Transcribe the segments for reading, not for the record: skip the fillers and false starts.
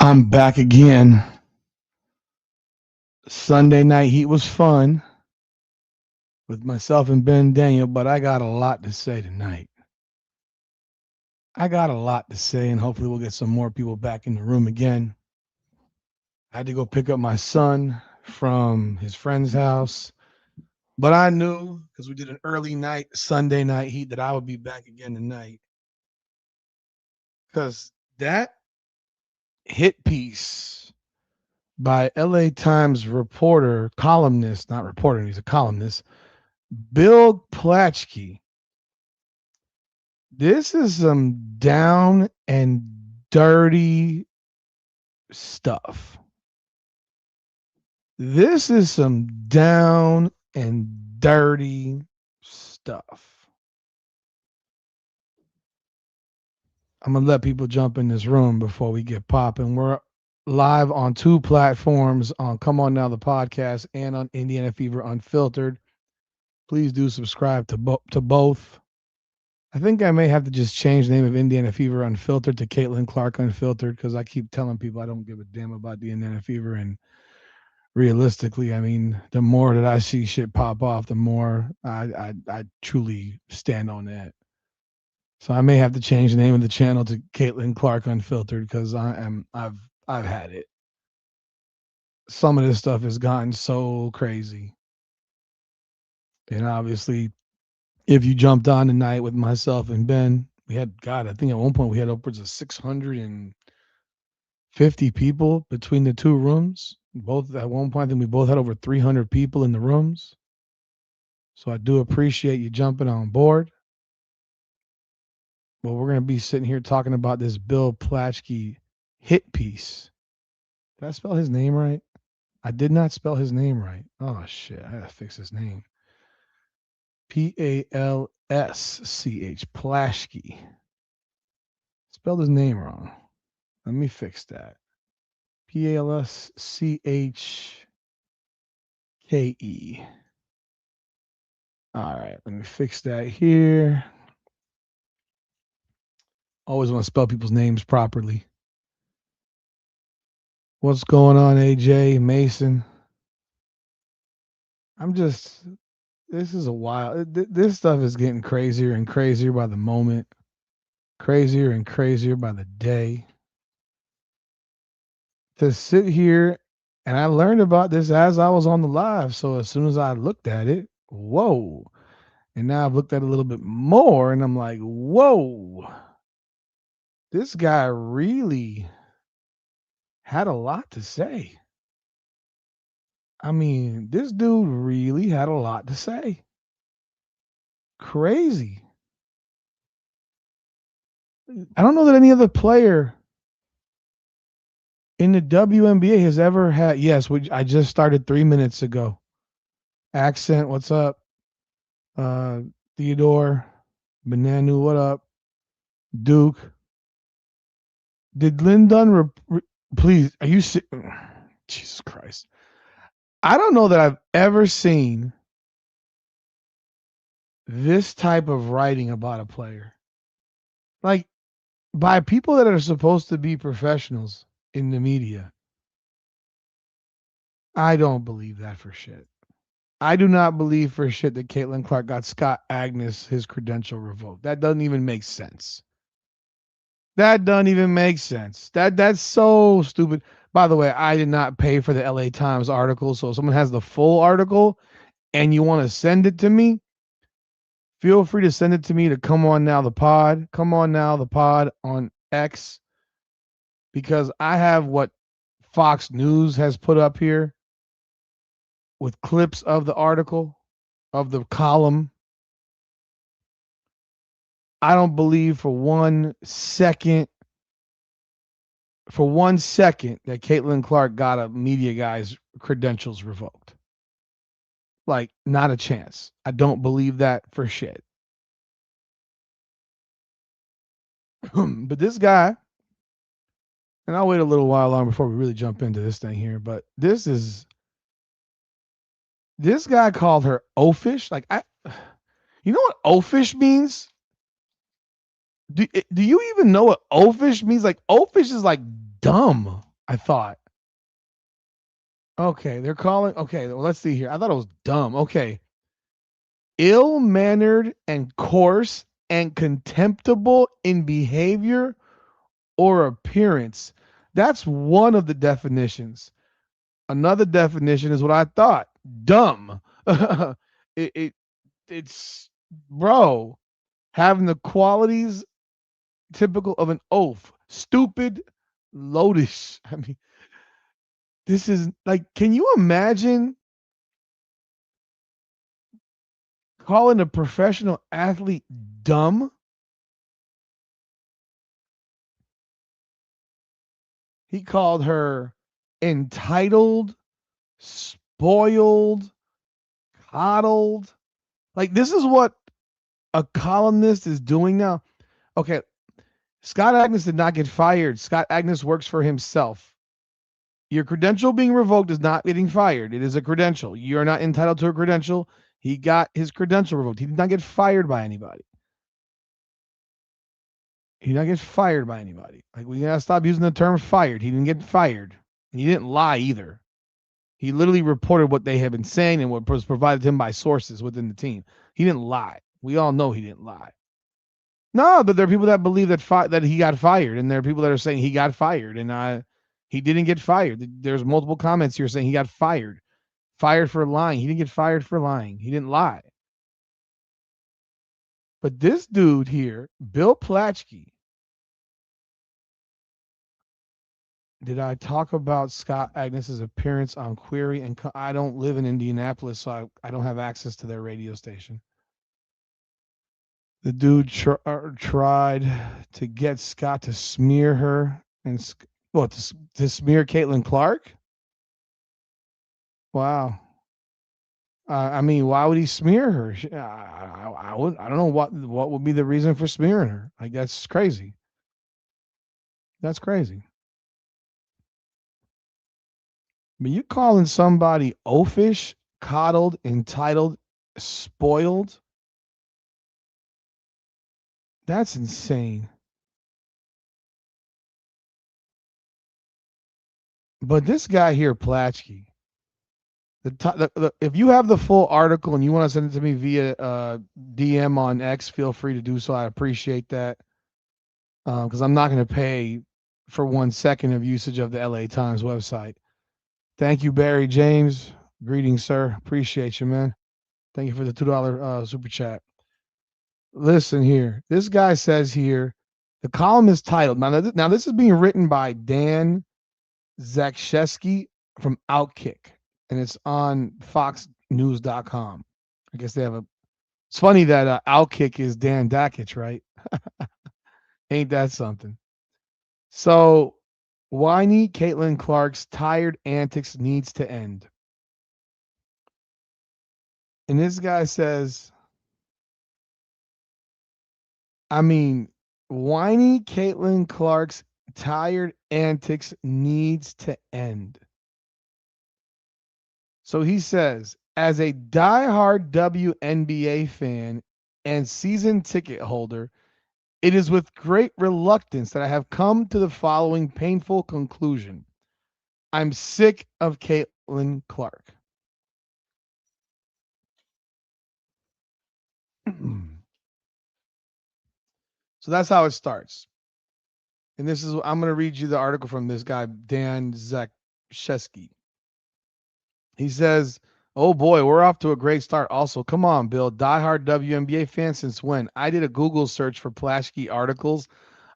I'm back again. Sunday Night Heat was fun with myself and Ben Daniel, but I got a lot to say tonight. I got a lot to say, and hopefully we'll get some more people back in the room again. I had to go pick up my son from his friend's house, but I knew because we did an early night Sunday Night Heat that I would be back again tonight. Because that hit piece by LA Times reporter, columnist, not reporter, he's a columnist, Bill Plaschke. This is some down and dirty stuff. This is some down and dirty stuff. I'm going to let people jump in this room before we get popping. We're live on two platforms on Come On Now, the podcast, and on Indiana Fever Unfiltered. Please do subscribe to both. I think I may have to just change the name of Indiana Fever Unfiltered to Caitlin Clark Unfiltered because I keep telling people I don't give a damn about the Indiana Fever. And realistically, I mean, the more that I see shit pop off, the more I truly stand on that. So I may have to change the name of the channel to Caitlin Clark Unfiltered because I've had it. Some of this stuff has gotten so crazy. And obviously, if you jumped on tonight with myself and Ben, we had, God, I think at one point we had upwards of 650 people between the two rooms. Both at one point, I think we both had over 300 people in the rooms. So I do appreciate you jumping on board. Well, we're going to be sitting here talking about this Bill Plaschke hit piece. Did I spell his name right? I did not spell his name right. Oh, shit. I got to fix his name. Palschch. Plaschke. Spelled his name wrong. Let me fix that. Palschke. All right, let me fix that here. Always want to spell people's names properly. What's going on, AJ, Mason? This is a wild, this stuff is getting crazier and crazier by the moment, crazier and crazier by the day. To sit here, and I learned about this as I was on the live, so as soon as I looked at it, whoa. And now I've looked at it a little bit more, and I'm like, whoa. This guy really had a lot to say. I mean, this dude really had a lot to say. Crazy. I don't know that any other player in the WNBA has ever had. Yes, which I just started 3 minutes ago. Accent, what's up? Theodore, Benanu, what up? Duke. Did Lynn Dunn please? Are you Jesus Christ? I don't know that I've ever seen this type of writing about a player. Like, by people that are supposed to be professionals in the media. I don't believe that for shit. I do not believe for shit that Caitlin Clark got Scott Agnes his credential revoked. That doesn't even make sense. That doesn't even make sense. That's so stupid. By the way, I did not pay for the LA Times article, so if someone has the full article and you want to send it to me, feel free to send it to me to Come On Now the Pod. Come On Now the Pod on X, because I have what Fox News has put up here with clips of the article, of the column. I don't believe for 1 second that Caitlin Clark got a media guy's credentials revoked. Like, not a chance. I don't believe that for shit. But this guy, and I'll wait a little while longer before we really jump into this thing here, but this guy called her OAFISH. Like, you know what OAFISH means? Do you even know what OAFISH means? Like, OAFISH is like dumb. I thought. Okay, they're calling. Okay, well, let's see here. I thought it was dumb. Okay. Ill-mannered and coarse and contemptible in behavior or appearance. That's one of the definitions. Another definition is what I thought. Dumb. it, it it's bro, having the qualities typical of an oaf. Stupid, lotish. I mean, this is like, can you imagine calling a professional athlete dumb? He called her entitled, spoiled, coddled. Like, this is what a columnist is doing now. Okay, Scott Agnes did not get fired. Scott Agnes works for himself. Your credential being revoked is not getting fired. It is a credential. You are not entitled to a credential. He got his credential revoked. He did not get fired by anybody. He did not get fired by anybody. Like, we gotta stop using the term fired. He didn't get fired. He didn't lie either. He literally reported what they had been saying and what was provided to him by sources within the team. He didn't lie. We all know he didn't lie. No, but there are people that believe that he got fired, and there are people that are saying he got fired, and he didn't get fired. There's multiple comments here saying he got fired for lying. He didn't get fired for lying. He didn't lie. But this dude here, Bill Plaschke, did I talk about Scott Agnes's appearance on Query? And I don't live in Indianapolis, so I don't have access to their radio station. The dude tried to get Scott to smear her and to smear Caitlin Clark. Wow. I mean, why would he smear her? I don't know what would be the reason for smearing her. Like, that's crazy. That's crazy. But you calling somebody oafish, coddled, entitled, spoiled? That's insane. But this guy here, Plaschke, if you have the full article and you want to send it to me via DM on X, feel free to do so. I appreciate that because I'm not going to pay for 1 second of usage of the LA Times website. Thank you, Barry James. Greetings, sir. Appreciate you, man. Thank you for the $2 super chat. Listen here. This guy says here, the column is titled. Now this is being written by Dan Zakshesky from Outkick, and it's on foxnews.com. I guess they have it's funny that Outkick is Dan Dakich, right? Ain't that something? So, whiny Caitlin Clark's tired antics needs to end. And this guy says, I mean, whiny Caitlin Clark's tired antics needs to end. So he says, as a diehard WNBA fan and season ticket holder, it is with great reluctance that I have come to the following painful conclusion. I'm sick of Caitlin Clark. So that's how it starts. And this is, I'm going to read you the article from this guy, Dan Zakshesky. He says, oh boy, we're off to a great start. Also, come on, Bill, diehard WNBA fan since when? I did a Google search for Plaschke articles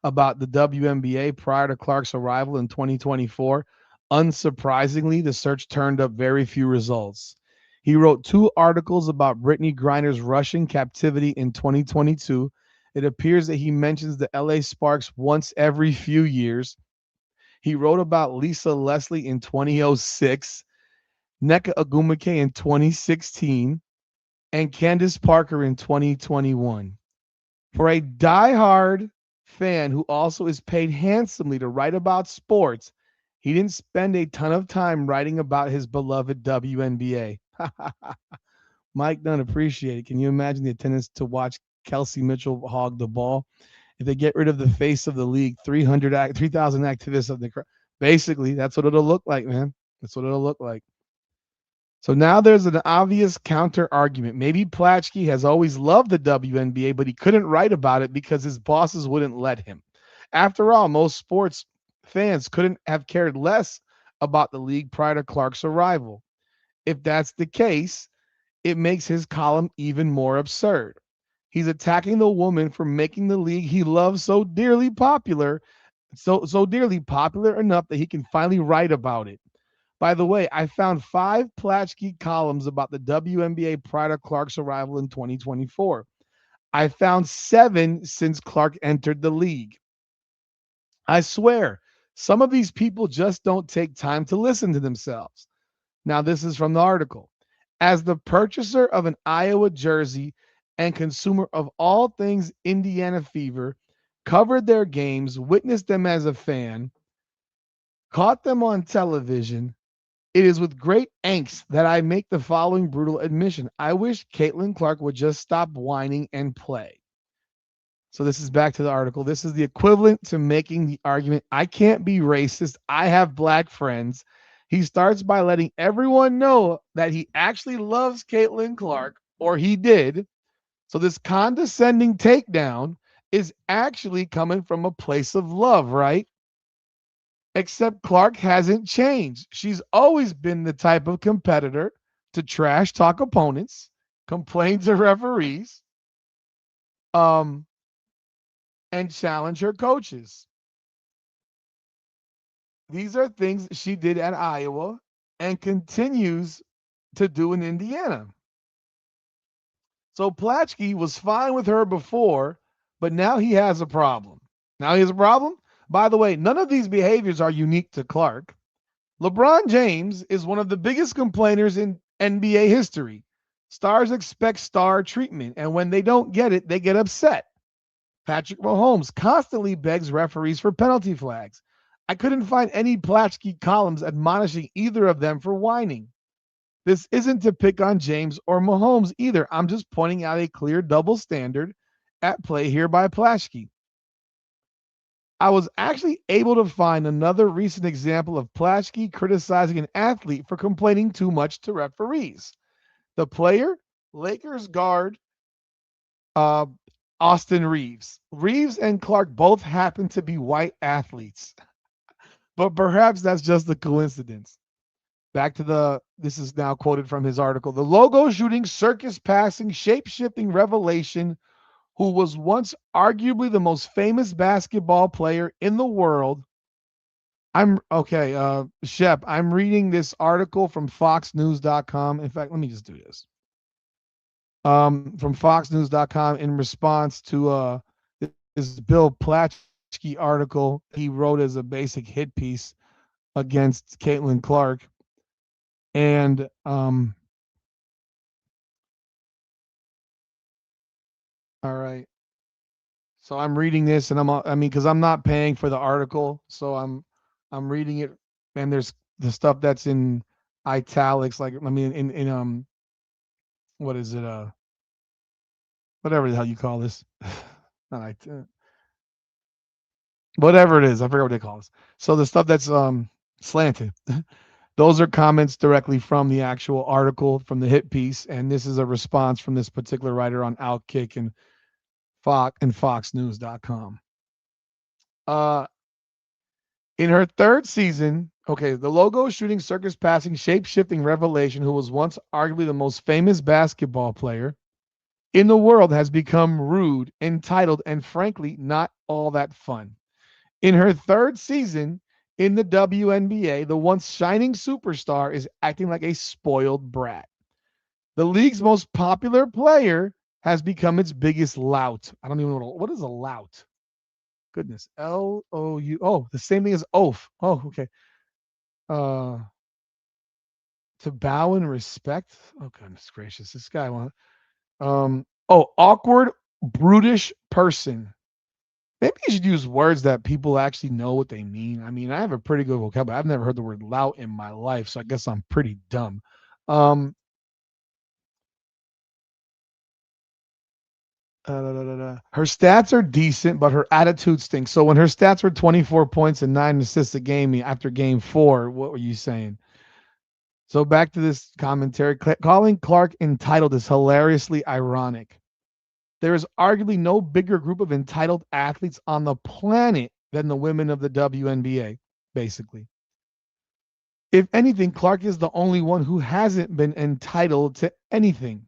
about the WNBA prior to Clark's arrival in 2024. Unsurprisingly, the search turned up very few results. He wrote 2 articles about Brittany Griner's Russian captivity in 2022. It appears that he mentions the LA Sparks once every few years. He wrote about Lisa Leslie in 2006, Nneka Ogwumike in 2016, and Candace Parker in 2021. For a diehard fan who also is paid handsomely to write about sports, he didn't spend a ton of time writing about his beloved WNBA. Mike Dunn, appreciate it. Can you imagine the attendance to watch Kelsey Mitchell hog the ball? If they get rid of the face of the league, 3,000 activists of the crowd. Basically, that's what it'll look like, man. That's what it'll look like. So now there's an obvious counter argument. Maybe Plaschke has always loved the WNBA, but he couldn't write about it because his bosses wouldn't let him. After all, most sports fans couldn't have cared less about the league prior to Clark's arrival. If that's the case, it makes his column even more absurd. He's attacking the woman for making the league he loves so dearly popular enough that he can finally write about it. By the way, I found 5 Plaschke columns about the WNBA prior to Clark's arrival in 2024. I found 7 since Clark entered the league. I swear, some of these people just don't take time to listen to themselves. Now, this is from the article. As the purchaser of an Iowa jersey and consumer of all things Indiana Fever, covered their games, witnessed them as a fan, caught them on television, it is with great angst that I make the following brutal admission. I wish Caitlin Clark would just stop whining and play. So this is back to the article. This is the equivalent to making the argument, I can't be racist. I have black friends. He starts by letting everyone know that he actually loves Caitlin Clark, or he did. So this condescending takedown is actually coming from a place of love, right? Except Clark hasn't changed. She's always been the type of competitor to trash talk opponents, complain to referees, um, and challenge her coaches. These are things she did at Iowa and continues to do in Indiana. So Plaschke was fine with her before, but now he has a problem. Now he has a problem. By the way, none of these behaviors are unique to Clark. LeBron James is one of the biggest complainers in NBA history. Stars expect star treatment, and when they don't get it, they get upset. Patrick Mahomes constantly begs referees for penalty flags. I couldn't find any Plaschke columns admonishing either of them for whining. This isn't to pick on James or Mahomes either. I'm just pointing out a clear double standard at play here by Plaschke. I was actually able to find another recent example of Plaschke criticizing an athlete for complaining too much to referees. The player, Lakers guard uh, Austin Reeves. Reeves and Clark both happen to be white athletes, but perhaps that's just a coincidence. Back to this is now quoted from his article. The logo shooting, circus passing, shape shifting revelation who was once arguably the most famous basketball player in the world. I'm okay, Shep. I'm reading this article from FoxNews.com. In fact, let me just do this. From FoxNews.com in response to this Bill Plaschke article he wrote as a basic hit piece against Caitlin Clark. And all right. So I'm reading this, and I mean, because I'm not paying for the article, so I'm reading it, and there's the stuff that's in italics, like I mean, in what is it, whatever the hell you call this, not whatever it is, I forget what they call this. So the stuff that's slanted, those are comments directly from the actual article from the hit piece, and this is a response from this particular writer on Outkick and FoxNews.com. Uh, In her third season, okay, the logo shooting, circus passing, shape shifting revelation, who was once arguably the most famous basketball player in the world, has become rude, entitled, and frankly, not all that fun. In her third season in the WNBA, the once shining superstar is acting like a spoiled brat. The league's most popular player has become its biggest lout. I don't even know what is a lout. Goodness, Lou. Oh, the same thing as oaf. Oh, okay. Uh, to bow in respect. Oh goodness gracious, this guy want. Awkward, brutish person. Maybe you should use words that people actually know what they mean. I mean, I have a pretty good vocabulary. I've never heard the word lout in my life, so I guess I'm pretty dumb. Um, Her stats are decent, but her attitude stinks. So when her stats were 24 points and 9 assists a game after game 4, what were you saying? So back to this commentary. Calling Clark entitled is hilariously ironic. There is arguably no bigger group of entitled athletes on the planet than the women of the WNBA, basically. If anything, Clark is the only one who hasn't been entitled to anything.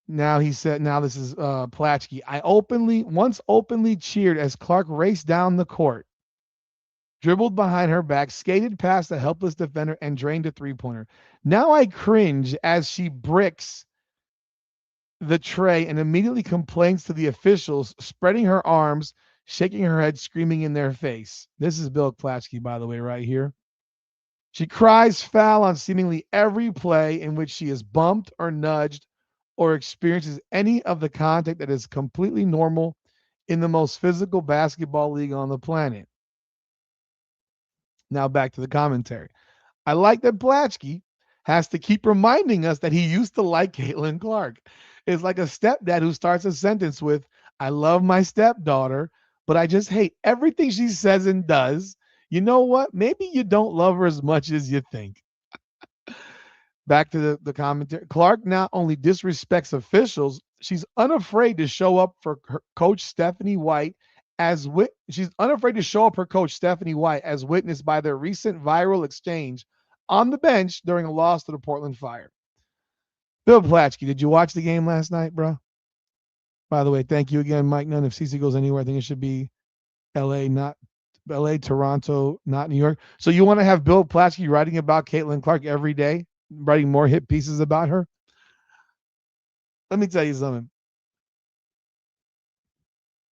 Now he said, now this is Plaschke. I once openly cheered as Clark raced down the court, dribbled behind her back, skated past a helpless defender, and drained a three-pointer. Now I cringe as she bricks the tray and immediately complains to the officials, spreading her arms, shaking her head, screaming in their face. This is Bill Plaschke, by the way, right here. She cries foul on seemingly every play in which she is bumped or nudged or experiences any of the contact that is completely normal in the most physical basketball league on the planet. Now back to the commentary. I like that Plaschke has to keep reminding us that he used to like Caitlin Clark. It's like a stepdad who starts a sentence with, I love my stepdaughter, but I just hate everything she says and does. You know what? Maybe you don't love her as much as you think. Back to the commentary. Clark not only disrespects officials, she's unafraid to show up for her coach Stephanie White she's unafraid to show up her coach Stephanie White as witnessed by their recent viral exchange on the bench during a loss to the Portland Fire. Bill Plaschke, did you watch the game last night, bro? By the way, thank you again, Mike Nunn. If CC goes anywhere, I think it should be LA, not LA, Toronto, not New York. So you want to have Bill Plaschke writing about Caitlin Clark every day, writing more hit pieces about her? Let me tell you something.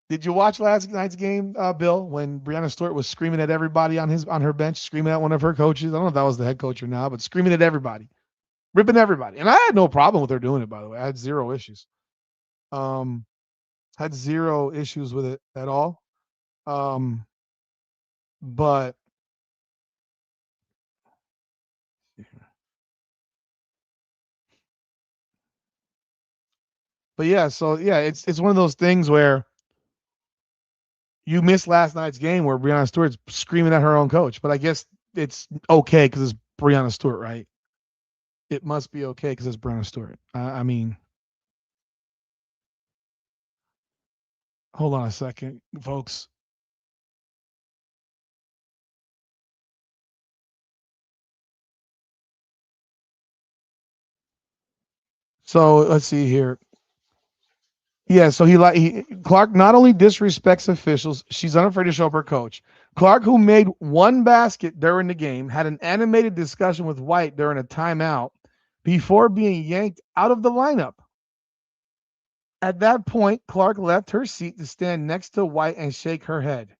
Did you watch last night's game, Bill, when Breanna Stewart was screaming at everybody on her bench, screaming at one of her coaches? I don't know if that was the head coach or not, but screaming at everybody, ripping everybody. And I had no problem with her doing it, by the way. I had zero issues. Had zero issues with it at all. But yeah, so yeah, it's one of those things where you missed last night's game where Breanna Stewart's screaming at her own coach. But I guess it's okay because it's Breanna Stewart, right? It must be okay because it's Breanna Stewart. I mean, hold on a second, folks. So let's see here. Yeah, so Clark not only disrespects officials, she's unafraid to show up her coach. Clark, who made one basket during the game, had an animated discussion with White during a timeout before being yanked out of the lineup. At that point, Clark left her seat to stand next to White and shake her head.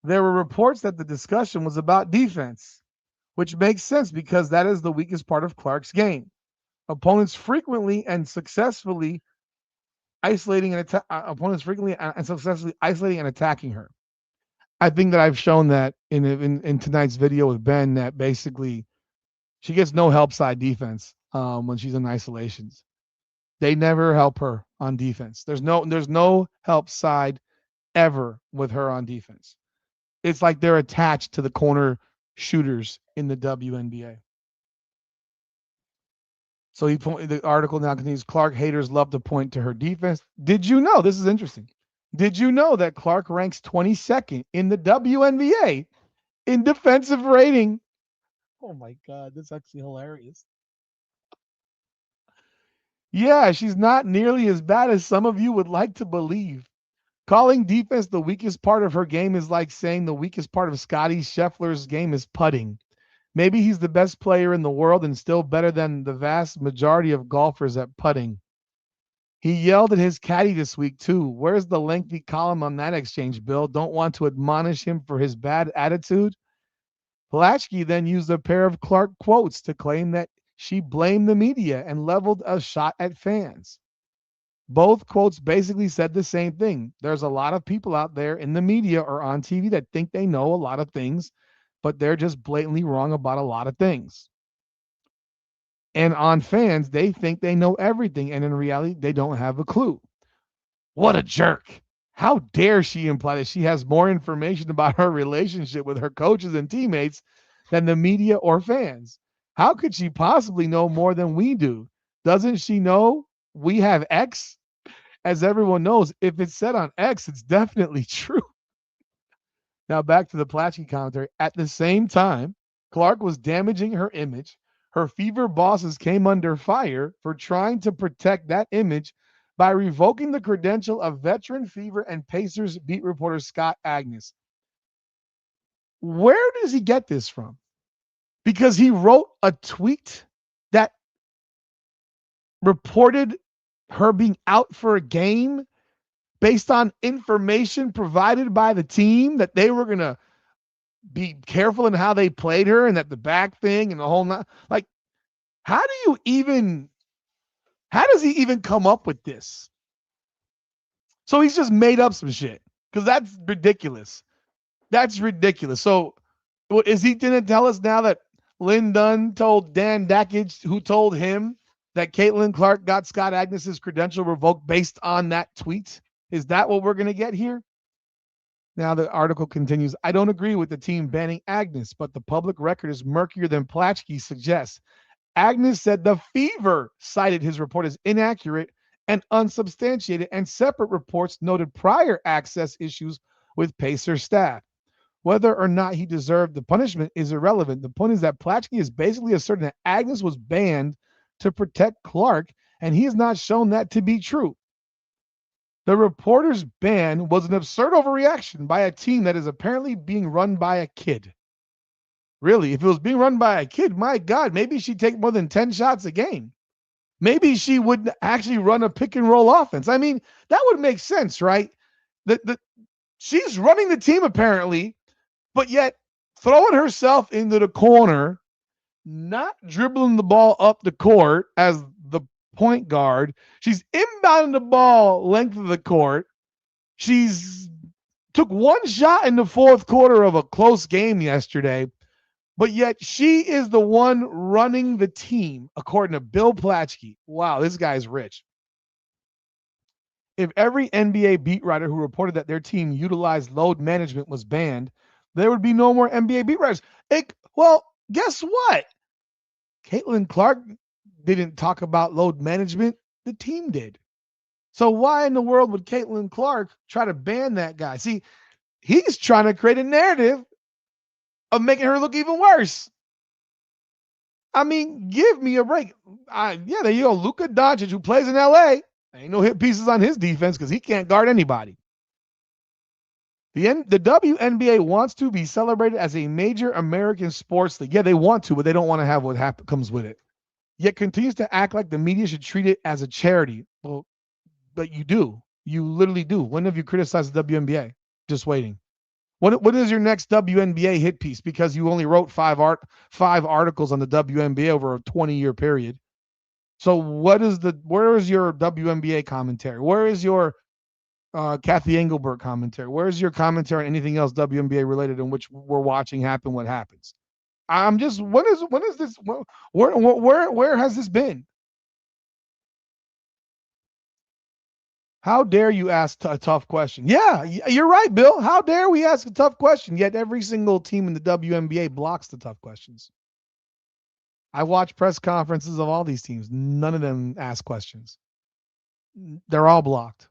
There were reports that the discussion was about defense, which makes sense because that is the weakest part of Clark's game. Opponents frequently and successfully isolating and attacking her. I think that I've shown that in tonight's video with Ben that basically she gets no help side defense when she's in isolations. They never help her on defense. There's no help side ever with her on defense. It's like they're attached to the corner shooters in the WNBA. So the article now continues. Clark haters love to point to her defense. Did you know? This is interesting. Did you know that Clark ranks 22nd in the WNBA in defensive rating? Oh my God, that's actually hilarious. Yeah, she's not nearly as bad as some of you would like to believe. Calling defense the weakest part of her game is like saying the weakest part of Scotty Scheffler's game is putting. Maybe he's the best player in the world and still better than the vast majority of golfers at putting. He yelled at his caddy this week, too. Where's the lengthy column on that exchange, Bill? Don't want to admonish him for his bad attitude? Plaschke then used a pair of Clark quotes to claim that she blamed the media and leveled a shot at fans. Both quotes basically said the same thing. There's a lot of people out there in the media or on TV that think they know a lot of things, but they're just blatantly wrong about a lot of things. And on fans, they think they know everything, and in reality, they don't have a clue. What a jerk. How dare she imply that she has more information about her relationship with her coaches and teammates than the media or fans? How could she possibly know more than we do? Doesn't she know we have X? As everyone knows, if it's said on X, it's definitely true. Now back to the Plaschke commentary. At the same time, Clark was damaging her image. Her Fever bosses came under fire for trying to protect that image by revoking the credential of veteran Fever and Pacers beat reporter Scott Agnes. Where does he get this from? Because he wrote a tweet that reported her being out for a game based on information provided by the team that they were going to be careful in how they played her and that the back thing and the whole like how does he even come up with this? So he's just made up some shit because that's ridiculous. That's ridiculous. So is he going to tell us now that Lynn Dunn told Dan Dakich, who told him that Caitlin Clark got Scott Agnes's credential revoked based on that tweet? Is that what we're going to get here? Now the article continues. I don't agree with the team banning Agnes, but the public record is murkier than Plaschke suggests. Agnes said the Fever cited his report as inaccurate and unsubstantiated, and separate reports noted prior access issues with Pacer staff. Whether or not he deserved the punishment is irrelevant. The point is that Plaschke is basically asserting that Agnes was banned to protect Clark, and he has not shown that to be true. The reporter's ban was an absurd overreaction by a team that is apparently being run by a kid. Really, if it was being run by a kid, my God, maybe she'd take more than 10 shots a game. Maybe she would actually run a pick and roll offense. I mean, that would make sense, right? She's running the team apparently, but yet throwing herself into the corner, not dribbling the ball up the court as the point guard. She's inbounding the ball length of the court. She's took one shot in the fourth quarter of a close game yesterday, but yet she is the one running the team, according to Bill Plaschke. Wow, this guy's rich. If every NBA beat writer who reported that their team utilized load management was banned, there would be no more NBA beat writers. Well, guess what? Caitlin Clark didn't talk about load management. The team did. So why in the world would Caitlin Clark try to ban that guy? See, he's trying to create a narrative of making her look even worse. I mean, give me a break. Yeah, there you go. Luka Doncic, who plays in LA. Ain't no hit pieces on his defense because he can't guard anybody. The WNBA wants to be celebrated as a major American sports league. Yeah, they want to, but they don't want to have what comes with it. Yet continues to act like the media should treat it as a charity. Well, but you do. You literally do. When have you criticized the WNBA? Just waiting. What is your next WNBA hit piece? Because you only wrote five articles on the WNBA over a 20-year period. So where is your WNBA commentary? Where is your Kathy Engelbert commentary? Where is your commentary on anything else WNBA related in which we're watching happen what happens? I'm just when is this where has this been? How dare you ask a tough question? Yeah, you're right, Bill. How dare we ask a tough question? Yet every single team in the WNBA blocks the tough questions. I watch press conferences of all these teams. None of them ask questions. They're all blocked.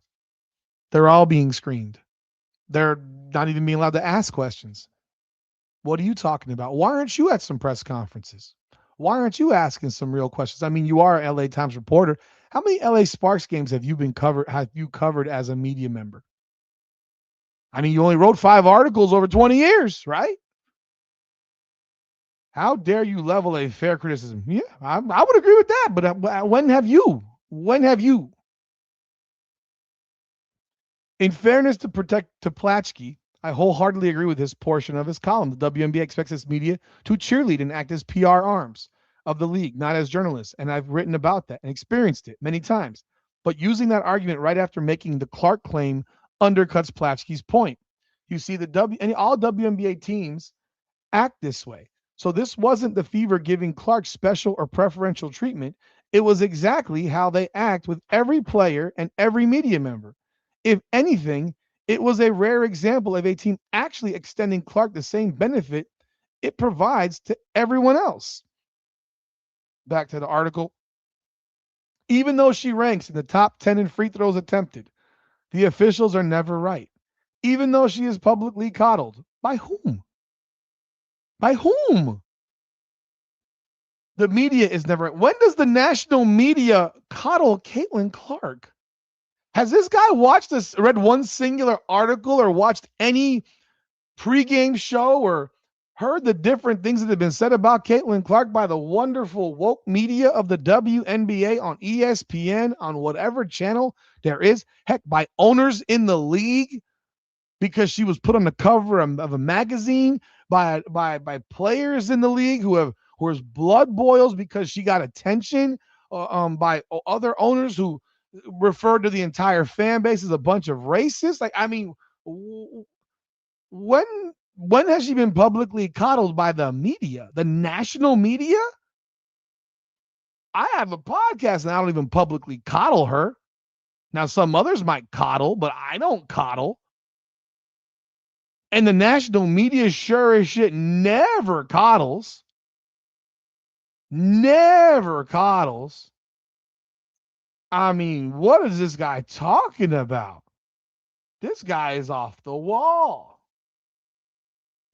They're all being screened. They're not even being allowed to ask questions. What are you talking about? Why aren't you at some press conferences? Why aren't you asking some real questions? I mean, you are an LA Times reporter. How many LA Sparks games have you covered as a media member? I mean, you only wrote 5 articles over 20 years, right? How dare you level a fair criticism? Yeah, I would agree with that. But when have you? When have you? In fairness to Plaschke, I wholeheartedly agree with his portion of his column. The WNBA expects its media to cheerlead and act as PR arms of the league, not as journalists. And I've written about that and experienced it many times. But using that argument right after making the Clark claim undercuts Plaschke's point. You see, all WNBA teams act this way. So this wasn't the Fever giving Clark special or preferential treatment. It was exactly how they act with every player and every media member. If anything, it was a rare example of a team actually extending Clark the same benefit it provides to everyone else. Back to the article. Even though she ranks in the top 10 in free throws attempted, the officials are never right. Even though she is publicly coddled. By whom? By whom? The media is never. When does the national media coddle Caitlin Clark? Has this guy watched this, read one singular article, or watched any pregame show, or heard the different things that have been said about Caitlin Clark by the wonderful woke media of the WNBA on ESPN, on whatever channel there is? Heck, by owners in the league because she was put on the cover of a magazine, by players in the league whose blood boils because she got attention, by other owners who referred to the entire fan base as a bunch of racists. Like, I mean, when when has she been publicly coddled by the media, the national media? I have a podcast and I don't even publicly coddle her. Now, some others might coddle, but I don't coddle. And the national media sure as shit never coddles. Never coddles. I mean, what is this guy talking about? This guy is off the wall.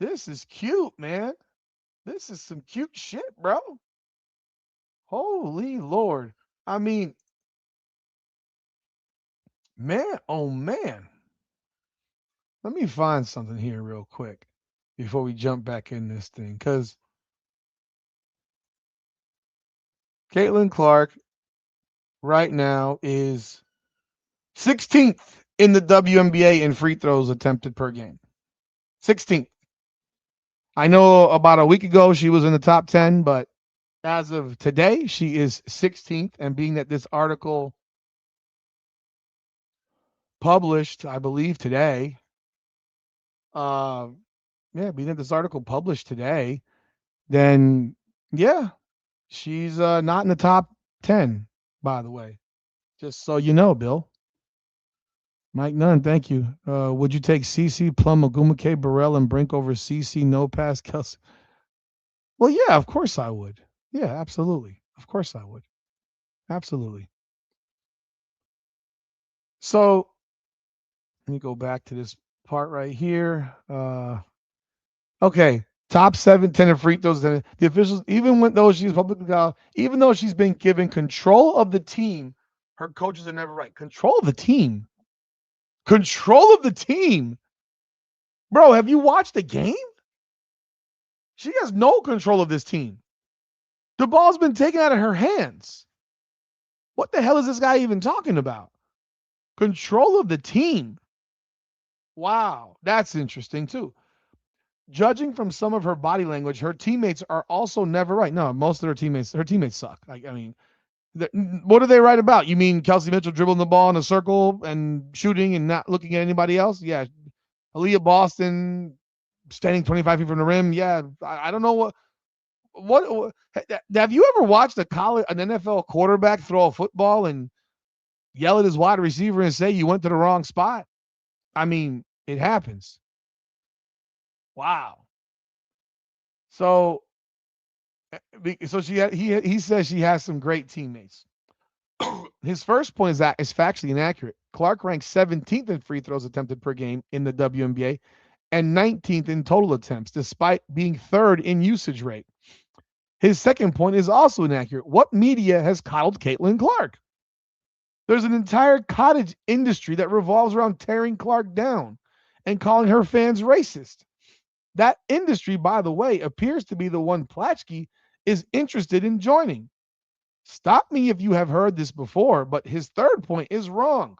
This is cute, man. This is some cute shit, bro. Holy Lord. I mean, man, oh man. Let me find something here real quick before we jump back in this thing. Because Caitlin Clark right now is 16th in the WNBA in free throws attempted per game. 16th. I know about a week ago she was in the top 10, but as of today, she is 16th. And being that this article published, I believe, today, being that this article published today, then yeah, she's not in the top 10, by the way. Just so you know, Bill. Mike Nunn, thank you. Would you take CC, Plum, Ogumake, Burrell, and Brink over CC, No Pass, Kelsey? Well, yeah, of course I would. Yeah, absolutely. Of course I would. Absolutely. So let me go back to this part right here. Okay. Top 7, 10 in free throws. The officials, even when though she's publicly out, even though she's been given control of the team, her coaches are never right. Control of the team. Control of the team. Bro, have you watched the game? She has no control of this team. The ball's been taken out of her hands. What the hell is this guy even talking about? Control of the team. Wow, that's interesting too. Judging from some of her body language, her teammates are also never right. No, most of her teammates suck. I mean, what do they write about? You mean Kelsey Mitchell dribbling the ball in a circle and shooting and not looking at anybody else? Yeah. Aaliyah Boston standing 25 feet from the rim. Yeah. I don't know what have you ever watched an NFL quarterback throw a football and yell at his wide receiver and say you went to the wrong spot? I mean, it happens. Wow. So he says she has some great teammates. His first point is factually inaccurate. Clark ranks 17th in free throws attempted per game in the WNBA and 19th in total attempts, despite being third in usage rate. His second point is also inaccurate. What media has coddled Caitlin Clark? There's an entire cottage industry that revolves around tearing Clark down and calling her fans racist. That industry, by the way, appears to be the one Plaschke is interested in joining. Stop me if you have heard this before, but his third point is wrong.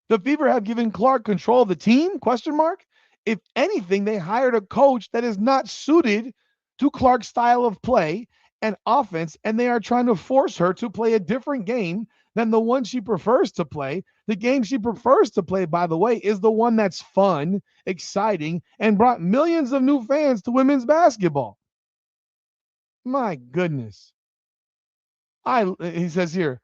The Fever have given Clark control of the team? Question mark. If anything, they hired a coach that is not suited to Clark's style of play and offense, and they are trying to force her to play a different game than the one she prefers to play. The game she prefers to play, by the way, is the one that's fun, exciting, and brought millions of new fans to women's basketball. My goodness. He says here,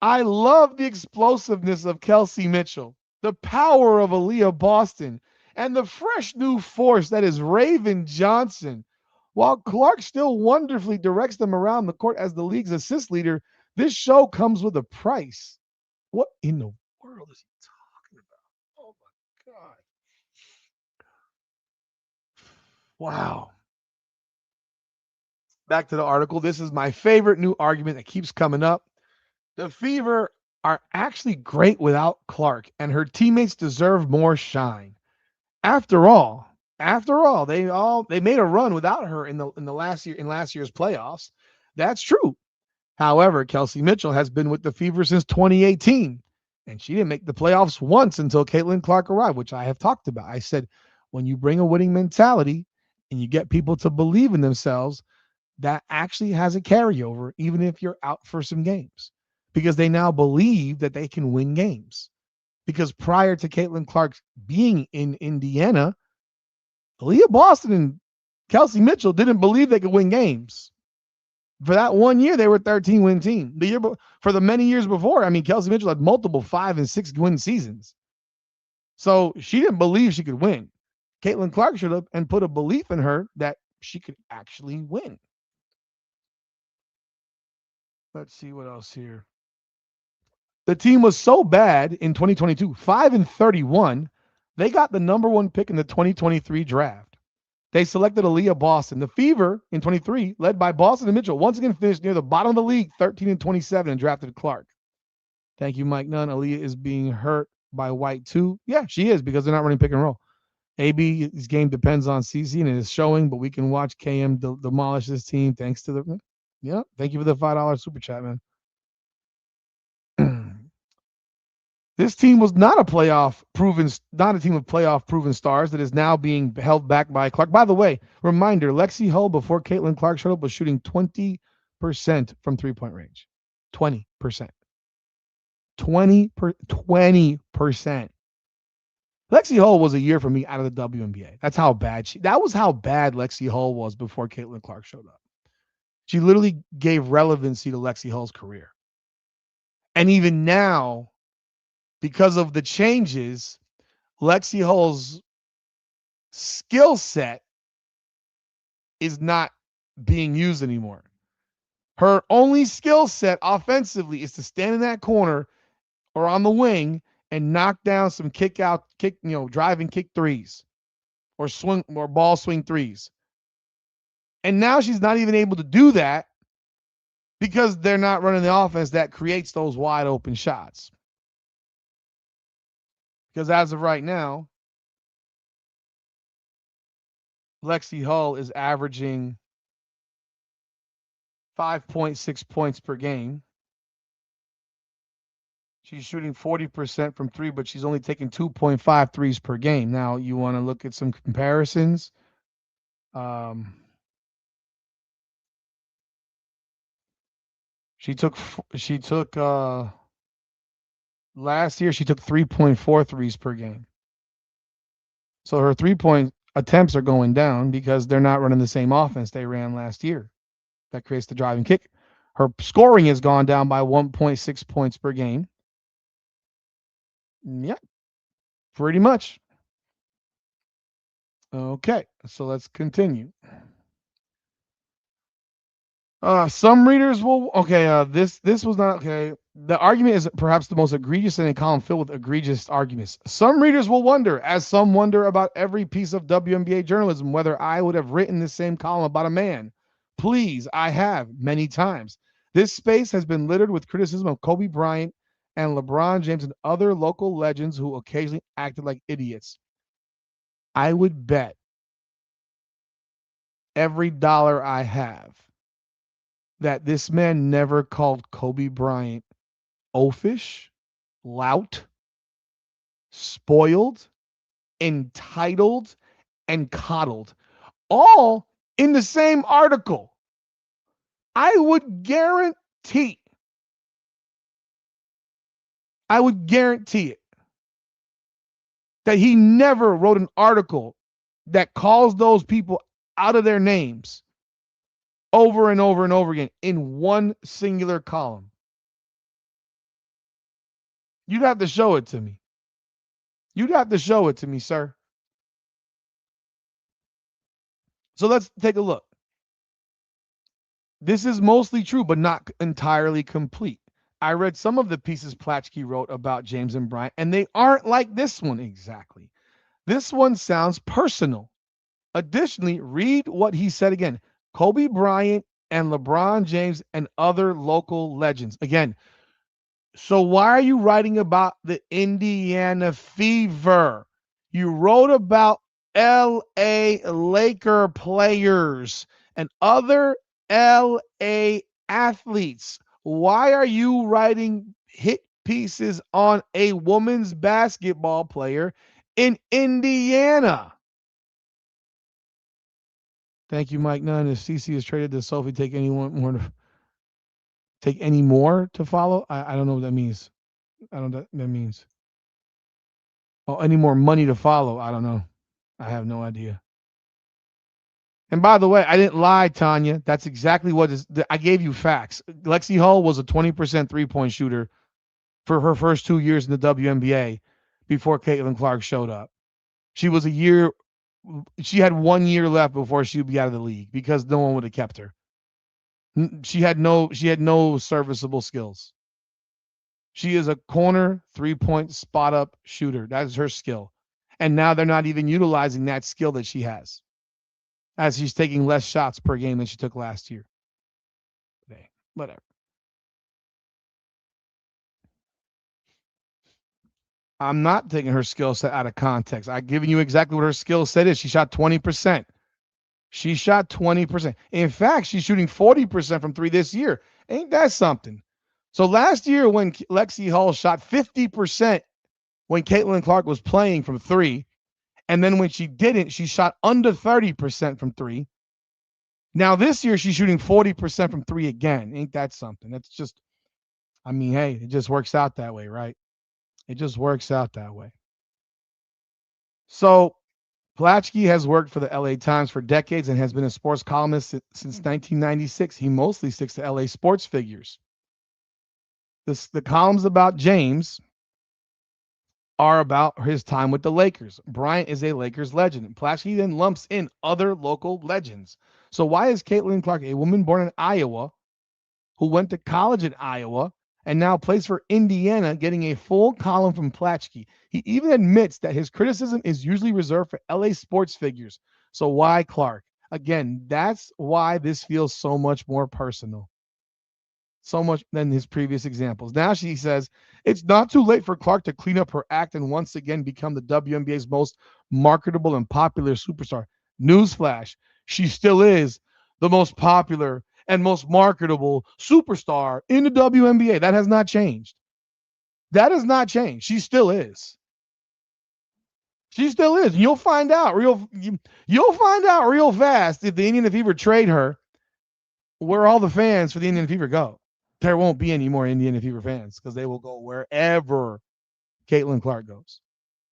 I love the explosiveness of Kelsey Mitchell, the power of Aaliyah Boston, and the fresh new force that is Raven Johnson. While Clark still wonderfully directs them around the court as the league's assist leader, this show comes with a price. What in the world is he talking about? Oh my God. Wow. Back to the article. This is my favorite new argument that keeps coming up. The Fever are actually great without Clark, and her teammates deserve more shine. After all, they made a run without her in the last year's playoffs. That's true. However, Kelsey Mitchell has been with the Fever since 2018, and she didn't make the playoffs once until Caitlin Clark arrived, which I have talked about. I said, when you bring a winning mentality and you get people to believe in themselves, that actually has a carryover, even if you're out for some games, because they now believe that they can win games. Because prior to Caitlin Clark being in Indiana, Leah Boston and Kelsey Mitchell didn't believe they could win games. For that 1 year, they were a 13-win team. For the many years before, I mean, Kelsey Mitchell had multiple 5 and 6-win seasons. So she didn't believe she could win. Caitlin Clark should have and put a belief in her that she could actually win. Let's see what else here. The team was so bad in 2022, 5-31, they got the number 1 pick in the 2023 draft. They selected Aaliyah Boston. The Fever in 23, led by Boston and Mitchell, once again finished near the bottom of the league, 13-27, and drafted Clark. Thank you, Mike Nunn. Aaliyah is being hurt by White too. Yeah, she is, because they're not running pick and roll. AB's game depends on CC and it is showing, but we can watch KM demolish this team thanks to the. Yeah, thank you for the $5 super chat, man. This team was not a team of playoff proven stars that is now being held back by Clark. By the way, reminder, Lexi Hull before Caitlin Clark showed up was shooting 20% from 3-point range. 20%. 20%. Lexi Hull was a year for me out of the WNBA. That was how bad Lexi Hull was before Caitlin Clark showed up. She literally gave relevancy to Lexi Hull's career. And even now, because of the changes, Lexi Hull's skill set is not being used anymore. Her only skill set offensively is to stand in that corner or on the wing and knock down some driving kick threes or swing or ball swing threes. And now she's not even able to do that because they're not running the offense that creates those wide open shots. Because as of right now, Lexi Hull is averaging 5.6 points per game. She's shooting 40% from 3, but she's only taking 2.5 threes per game. Now, you want to look at some comparisons. She took last year she took 3.4 threes per game. So her 3-point attempts are going down because they're not running the same offense they ran last year. That creates the driving kick. Her scoring has gone down by 1.6 points per game. Yeah, pretty much. Okay, so let's continue. Some readers will. Okay, this was not okay. The argument is perhaps the most egregious in a column filled with egregious arguments. Some readers will wonder, as some wonder about every piece of WNBA journalism, whether I would have written the same column about a man. Please, I have many times. This space has been littered with criticism of Kobe Bryant and LeBron James and other local legends who occasionally acted like idiots. I would bet every dollar I have that this man never called Kobe Bryant oafish, lout, spoiled, entitled, and coddled, all in the same article. I would guarantee it that he never wrote an article that calls those people out of their names over and over and over again in one singular column. You'd have to show it to me. You'd have to show it to me, sir. So let's take a look. This is mostly true, but not entirely complete. I read some of the pieces Plaschke wrote about James and Bryant, and they aren't like this one exactly. This one sounds personal. Additionally, read what he said again. Kobe Bryant and LeBron James and other local legends. Again, so why are you writing about the Indiana Fever? You wrote about LA Laker players and other LA athletes. Why are you writing hit pieces on a women's basketball player in Indiana? Thank you, Mike Nunn. If CC is traded, does Sophie take anyone more to take any more to follow? I don't know what that means. I don't know what that means. Oh, any more money to follow? I don't know. I have no idea. And by the way, I didn't lie, Tanya. That's exactly what is. I gave you facts. Lexi Hull was a 20% 3-point shooter for her first 2 years in the WNBA before Caitlin Clark showed up. She was a year. She had 1 year left before she would be out of the league because no one would have kept her. She had no. She had no serviceable skills. She is a corner 3-point spot up shooter. That is her skill. And now they're not even utilizing that skill that she has, as she's taking less shots per game than she took last year. Whatever. I'm not taking her skill set out of context. I've given you exactly what her skill set is. She shot 20%. She shot 20%. In fact, she's shooting 40% from three this year. Ain't that something? So last year, when Lexi Hull shot 50% when Caitlin Clark was playing from three, and then when she didn't, she shot under 30% from three. Now this year, she's shooting 40% from three again. Ain't that something? That's just, I mean, hey, it just works out that way, right? It just works out that way. So Plaschke has worked for the LA Times for decades and has been a sports columnist since 1996. He mostly sticks to LA sports figures. The columns about James are about his time with the Lakers. Bryant is a Lakers legend. Plaschke then lumps in other local legends. So why is Caitlin Clark, a woman born in Iowa, who went to college in Iowa and now plays for Indiana, getting a full column from Plaschke? He even admits that his criticism is usually reserved for LA sports figures. So why Clark? Again, that's why this feels so much more personal. So much than his previous examples. Now she says it's not too late for Clark to clean up her act and once again become the WNBA's most marketable and popular superstar. Newsflash, she still is the most popular and most marketable superstar in the WNBA. That has not changed. That has not changed. She still is. She still is. You'll find out real fast if the Indiana Fever trade her where all the fans for the Indiana Fever go. There won't be any more Indiana Fever fans because they will go wherever Caitlin Clark goes.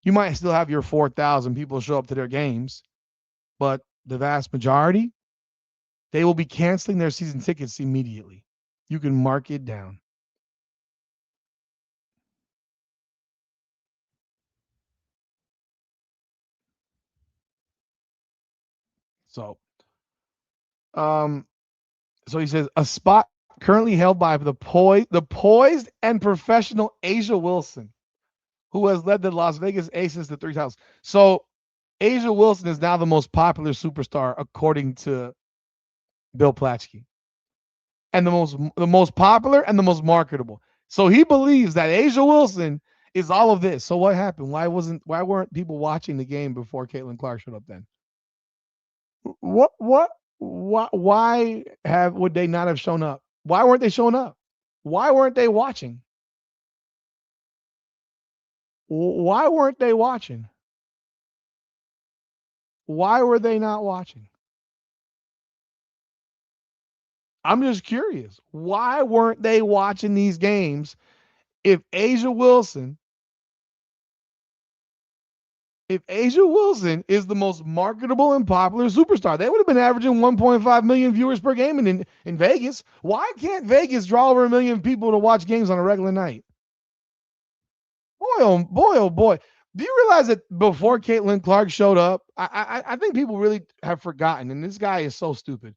You might still have your 4,000 people show up to their games, but the vast majority, they will be canceling their season tickets immediately. You can mark it down. So, um, so he says a spot currently held by the poised and professional Asia Wilson, who has led the Las Vegas Aces to 3 titles. So Asia Wilson is now the most popular superstar according to Bill Plaschke, and the most popular and the most marketable. So he believes that Asia Wilson is all of this. So what happened? Why weren't people watching the game before Caitlin Clark showed up then? Why have would they not have shown up? Why weren't they showing up? Why weren't they watching? Why weren't they watching? Why were they not watching? I'm just curious. Why weren't they watching these games if Asia Wilson If Asia Wilson is the most marketable and popular superstar, they would have been averaging 1.5 million viewers per game in Vegas. Why can't Vegas draw over 1 million people to watch games on a regular night? Boy, oh boy, oh boy. Do you realize that before Caitlin Clark showed up, I think people really have forgotten, and this guy is so stupid.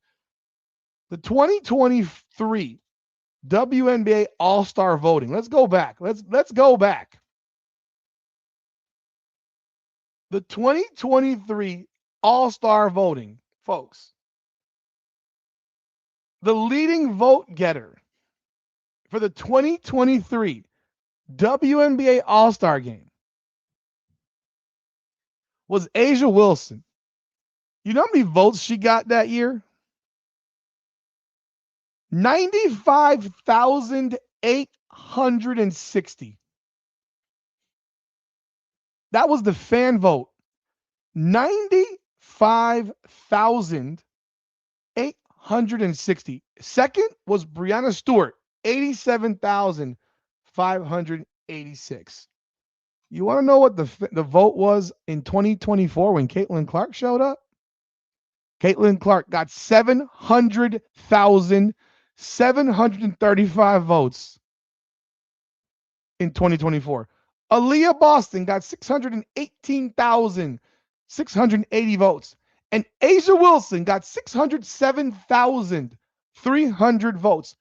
The 2023 WNBA All-Star voting. Let's go back. Let's go back. The 2023 All-Star voting, folks. The leading vote getter for the 2023 WNBA All-Star game was Asia Wilson. You know how many votes she got that year? 95,860. That was the fan vote. 95,860. Second was Breanna Stewart, 87,586. You want to know what the vote was in 2024 when Caitlin Clark showed up? Caitlin Clark got 700,735 votes in 2024. Aaliyah Boston got 618,680 votes. And Asia Wilson got 607,300 votes.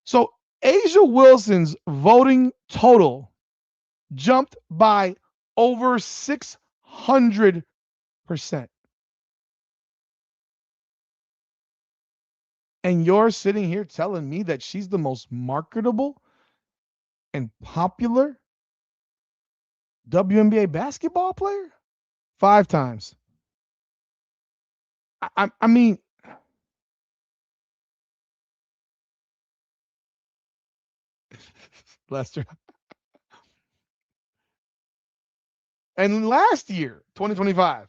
So Asia Wilson's voting total jumped by over 600%. And you're sitting here telling me that she's the most marketable and popular WNBA basketball player? 5 times. I mean, Lester. And last year, 2025.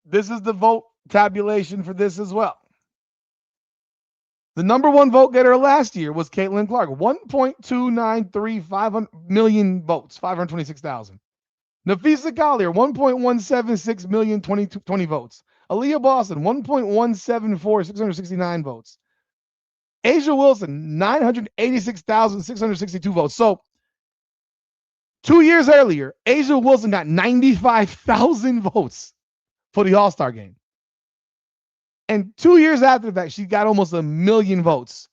This is the vote tabulation for this as well. The number one vote getter last year was Caitlin Clark, 1.293 million votes, 526,000. Napheesa Collier, 1.176 million, 20 votes. Aaliyah Boston, 1.174, 669 votes. Asia Wilson, 986,662 votes. So 2 years earlier, Asia Wilson got 95,000 votes for the All-Star game. And 2 years after that, she got almost 1 million votes.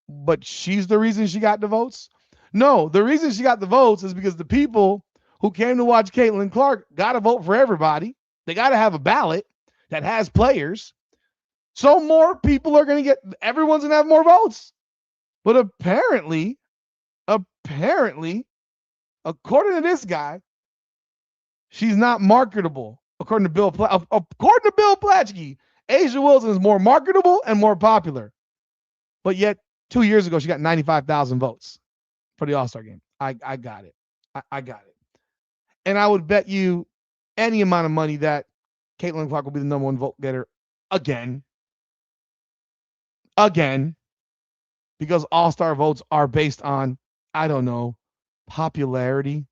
But she's the reason she got the votes? No, the reason she got the votes is because the people who came to watch Caitlin Clark got to vote for everybody. They got to have a ballot that has players. So more people are going to everyone's going to have more votes. But apparently, according to this guy, she's not marketable. According to Bill Plaschke, Asia Wilson is more marketable and more popular. But yet, 2 years ago, she got 95,000 votes for the All-Star game. I got it. I got it. And I would bet you any amount of money that Caitlin Clark will be the number one vote getter again. Because All-Star votes are based on, I don't know, popularity.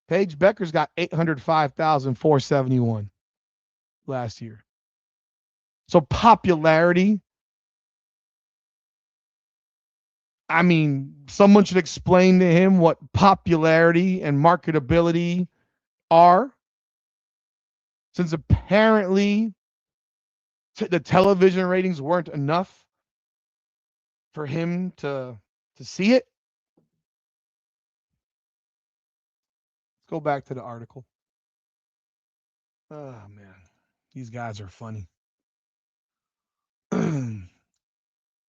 Paige Becker's got 805,471 last year. So popularity, I mean, someone should explain to him what popularity and marketability are. Since apparently the television ratings weren't enough for him to see it. Let's go back to the article. Oh, man. These guys are funny.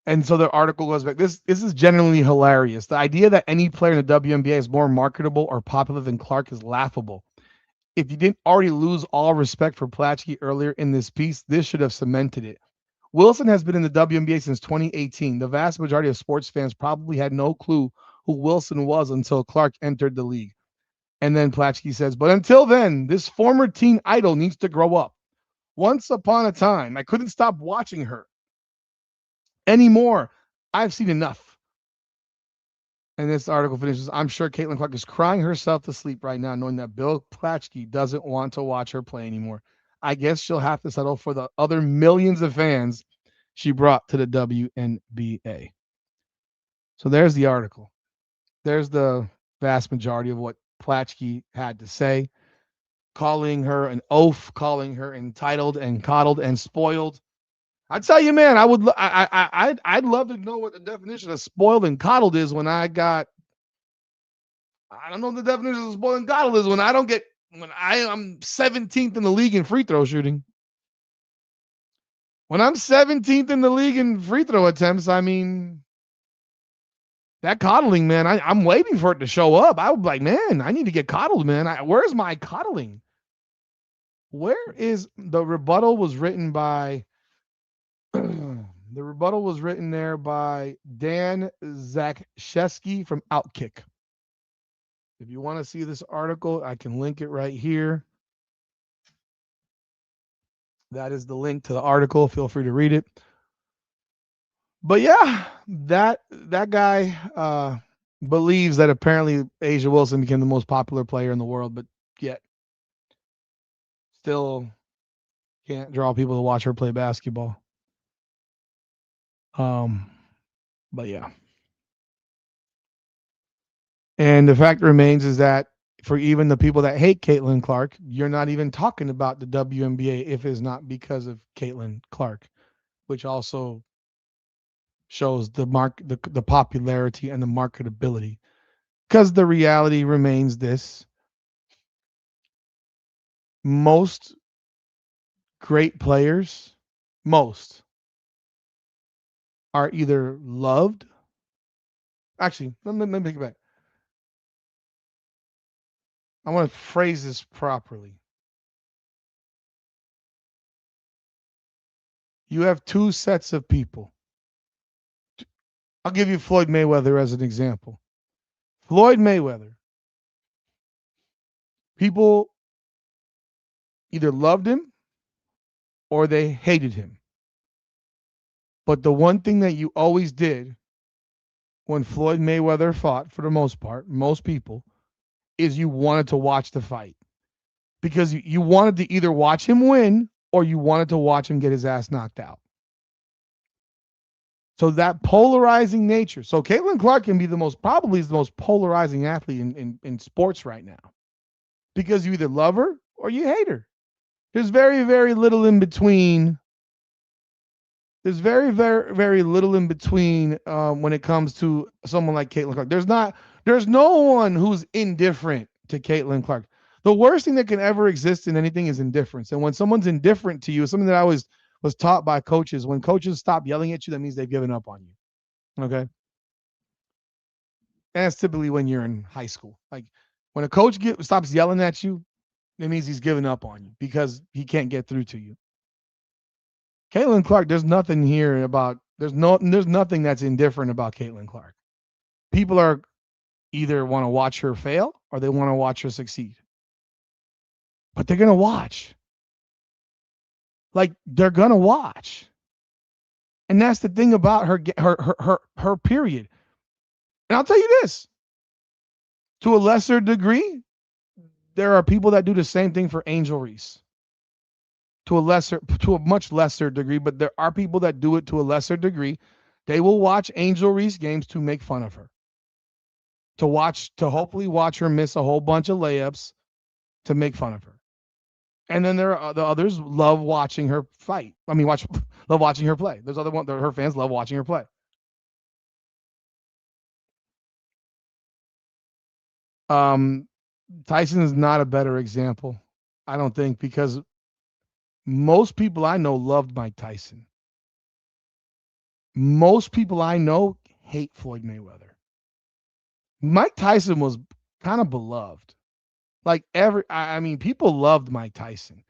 And so the article goes back. This is genuinely hilarious. The idea that any player in the WNBA is more marketable or popular than Clark is laughable. If you didn't already lose all respect for Plaschke earlier in this piece, this should have cemented it. Wilson has been in the WNBA since 2018. The vast majority of sports fans probably had no clue who Wilson was until Clark entered the league. And then Plaschke says, but until then, this former teen idol needs to grow up. Once upon a time, I couldn't stop watching her anymore. I've seen enough. And this article finishes, I'm sure Caitlin Clark is crying herself to sleep right now, knowing that Bill Plaschke doesn't want to watch her play anymore. I guess she'll have to settle for the other millions of fans she brought to the WNBA. So there's the article. There's the vast majority of what Plaschke had to say, calling her an oaf, calling her entitled and coddled and spoiled. I tell you, man, I would, I'd love to know what the definition of spoiled and coddled is when I don't know what the definition of spoiled and coddled is when I don't get, when I'm 17th in the league in free throw shooting. When I'm 17th in the league in free throw attempts, I mean, that coddling, man, I'm waiting for it to show up. I would be like, man, I need to get coddled, man. Where's my coddling? Where is the rebuttal was written by the rebuttal was written there by Dan Zakshesky from Outkick. If you want to see this article, I can link it right here. That is the link to the article. Feel free to read it. But yeah, that guy believes that apparently Asia Wilson became the most popular player in the world, but yet still can't draw people to watch her play basketball. But yeah. And the fact remains is that for even the people that hate Caitlin Clark, you're not even talking about the WNBA if it's not because of Caitlin Clark, which also shows the popularity and the marketability. Because the reality remains this: most great players, most are either loved. Actually, let me take it back. I want to phrase this properly. You have two sets of people. I'll give you Floyd Mayweather as an example. Floyd Mayweather, people either loved him or they hated him. But the one thing that you always did when Floyd Mayweather fought, for the most part, most people, is you wanted to watch the fight because you wanted to either watch him win or you wanted to watch him get his ass knocked out. So that polarizing nature. So Caitlin Clark can be probably the most polarizing athlete in sports right now because you either love her or you hate her. There's very, very little in between. There's very, very, very little in between when it comes to someone like Caitlin Clark. There's no one who's indifferent to Caitlin Clark. The worst thing that can ever exist in anything is indifference. And when someone's indifferent to you, something that I was taught by coaches, when coaches stop yelling at you, that means they've given up on you. Okay. And that's typically when you're in high school. Like when a coach stops yelling at you, it means he's given up on you because he can't get through to you. Caitlin Clark, there's nothing here about there's nothing that's indifferent about Caitlin Clark. People are either want to watch her fail or they want to watch her succeed. But they're gonna watch. Like they're gonna watch. And that's the thing about her period. And I'll tell you this. To a lesser degree, there are people that do the same thing for Angel Reese. To a much lesser degree, but there are people that do it to a lesser degree. They will watch Angel Reese games to make fun of her. To hopefully watch her miss a whole bunch of layups to make fun of her. And then there are the others love watching her fight. I mean, love watching her play. There's other one. Her fans love watching her play. Tyson is not a better example, I don't think, because most people I know loved Mike Tyson. Most people I know hate Floyd Mayweather. Mike Tyson was kind of beloved. Like I mean, people loved Mike Tyson.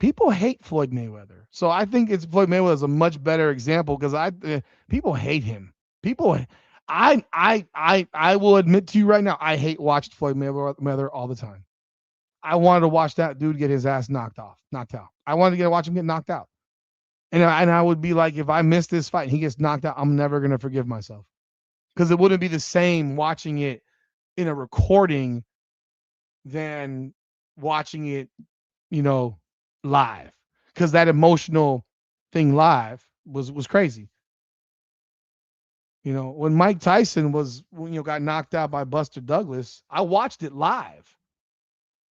People hate Floyd Mayweather. So I think Floyd Mayweather is a much better example because people hate him. People, I will admit to you right now, I hate watched Floyd Mayweather all the time. I wanted to watch that dude get his ass knocked out. I wanted to watch him get knocked out. And I would be like, if I miss this fight and he gets knocked out, I'm never gonna forgive myself because it wouldn't be the same watching it in a recording than watching it, you know, live. Because that emotional thing live was crazy. You know, when Mike Tyson got knocked out by Buster Douglas, I watched it live.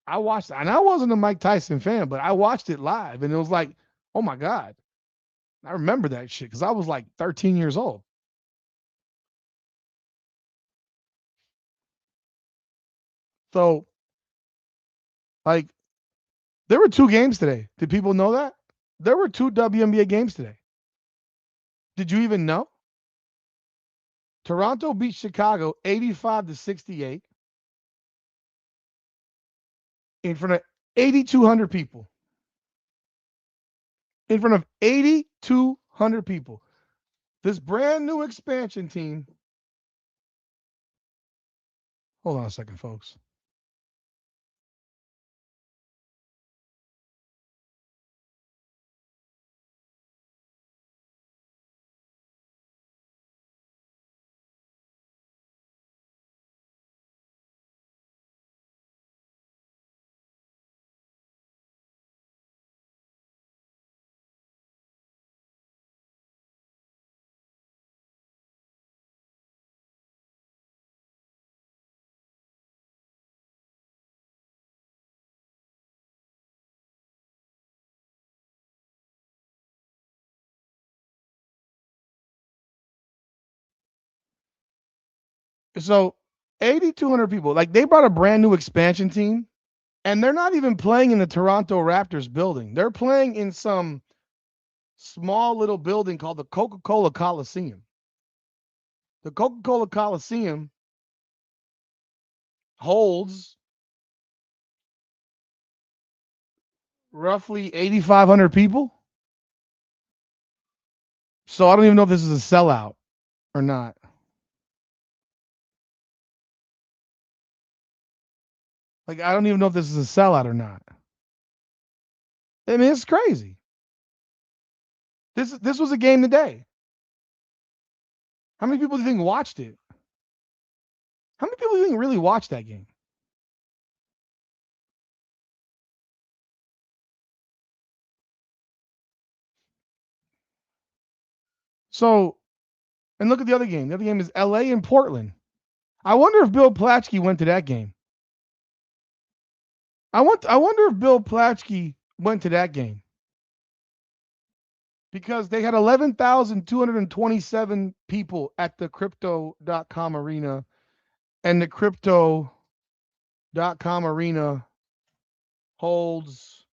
I watched it, and I wasn't a Mike Tyson fan, but I watched it live, and it was like, oh my god, I remember that shit because I was like 13 years old. So, like, there were two games today. Did people know that? There were two WNBA games today. Did you even know? Toronto beat Chicago 85-68 in front of 8,200 people. In front of 8,200 people. This brand new expansion team. Hold on a second, folks. So 8,200 people. Like they brought a brand new expansion team, and they're not even playing in the Toronto Raptors building. They're playing in some small little building called the Coca-Cola Coliseum. The Coca-Cola Coliseum holds roughly 8,500 people. So I don't even know if this is a sellout or not. Like I don't even know if this is a sellout or not. I mean, it's crazy. This was a game today. How many people do you think watched it? How many people do you think really watched that game? So, and look at the other game. The other game is LA and Portland. I wonder if Bill Plaschke went to that game. I wonder if Bill Plaschke went to that game because they had 11,227 people at the crypto.com arena, and the crypto.com arena holds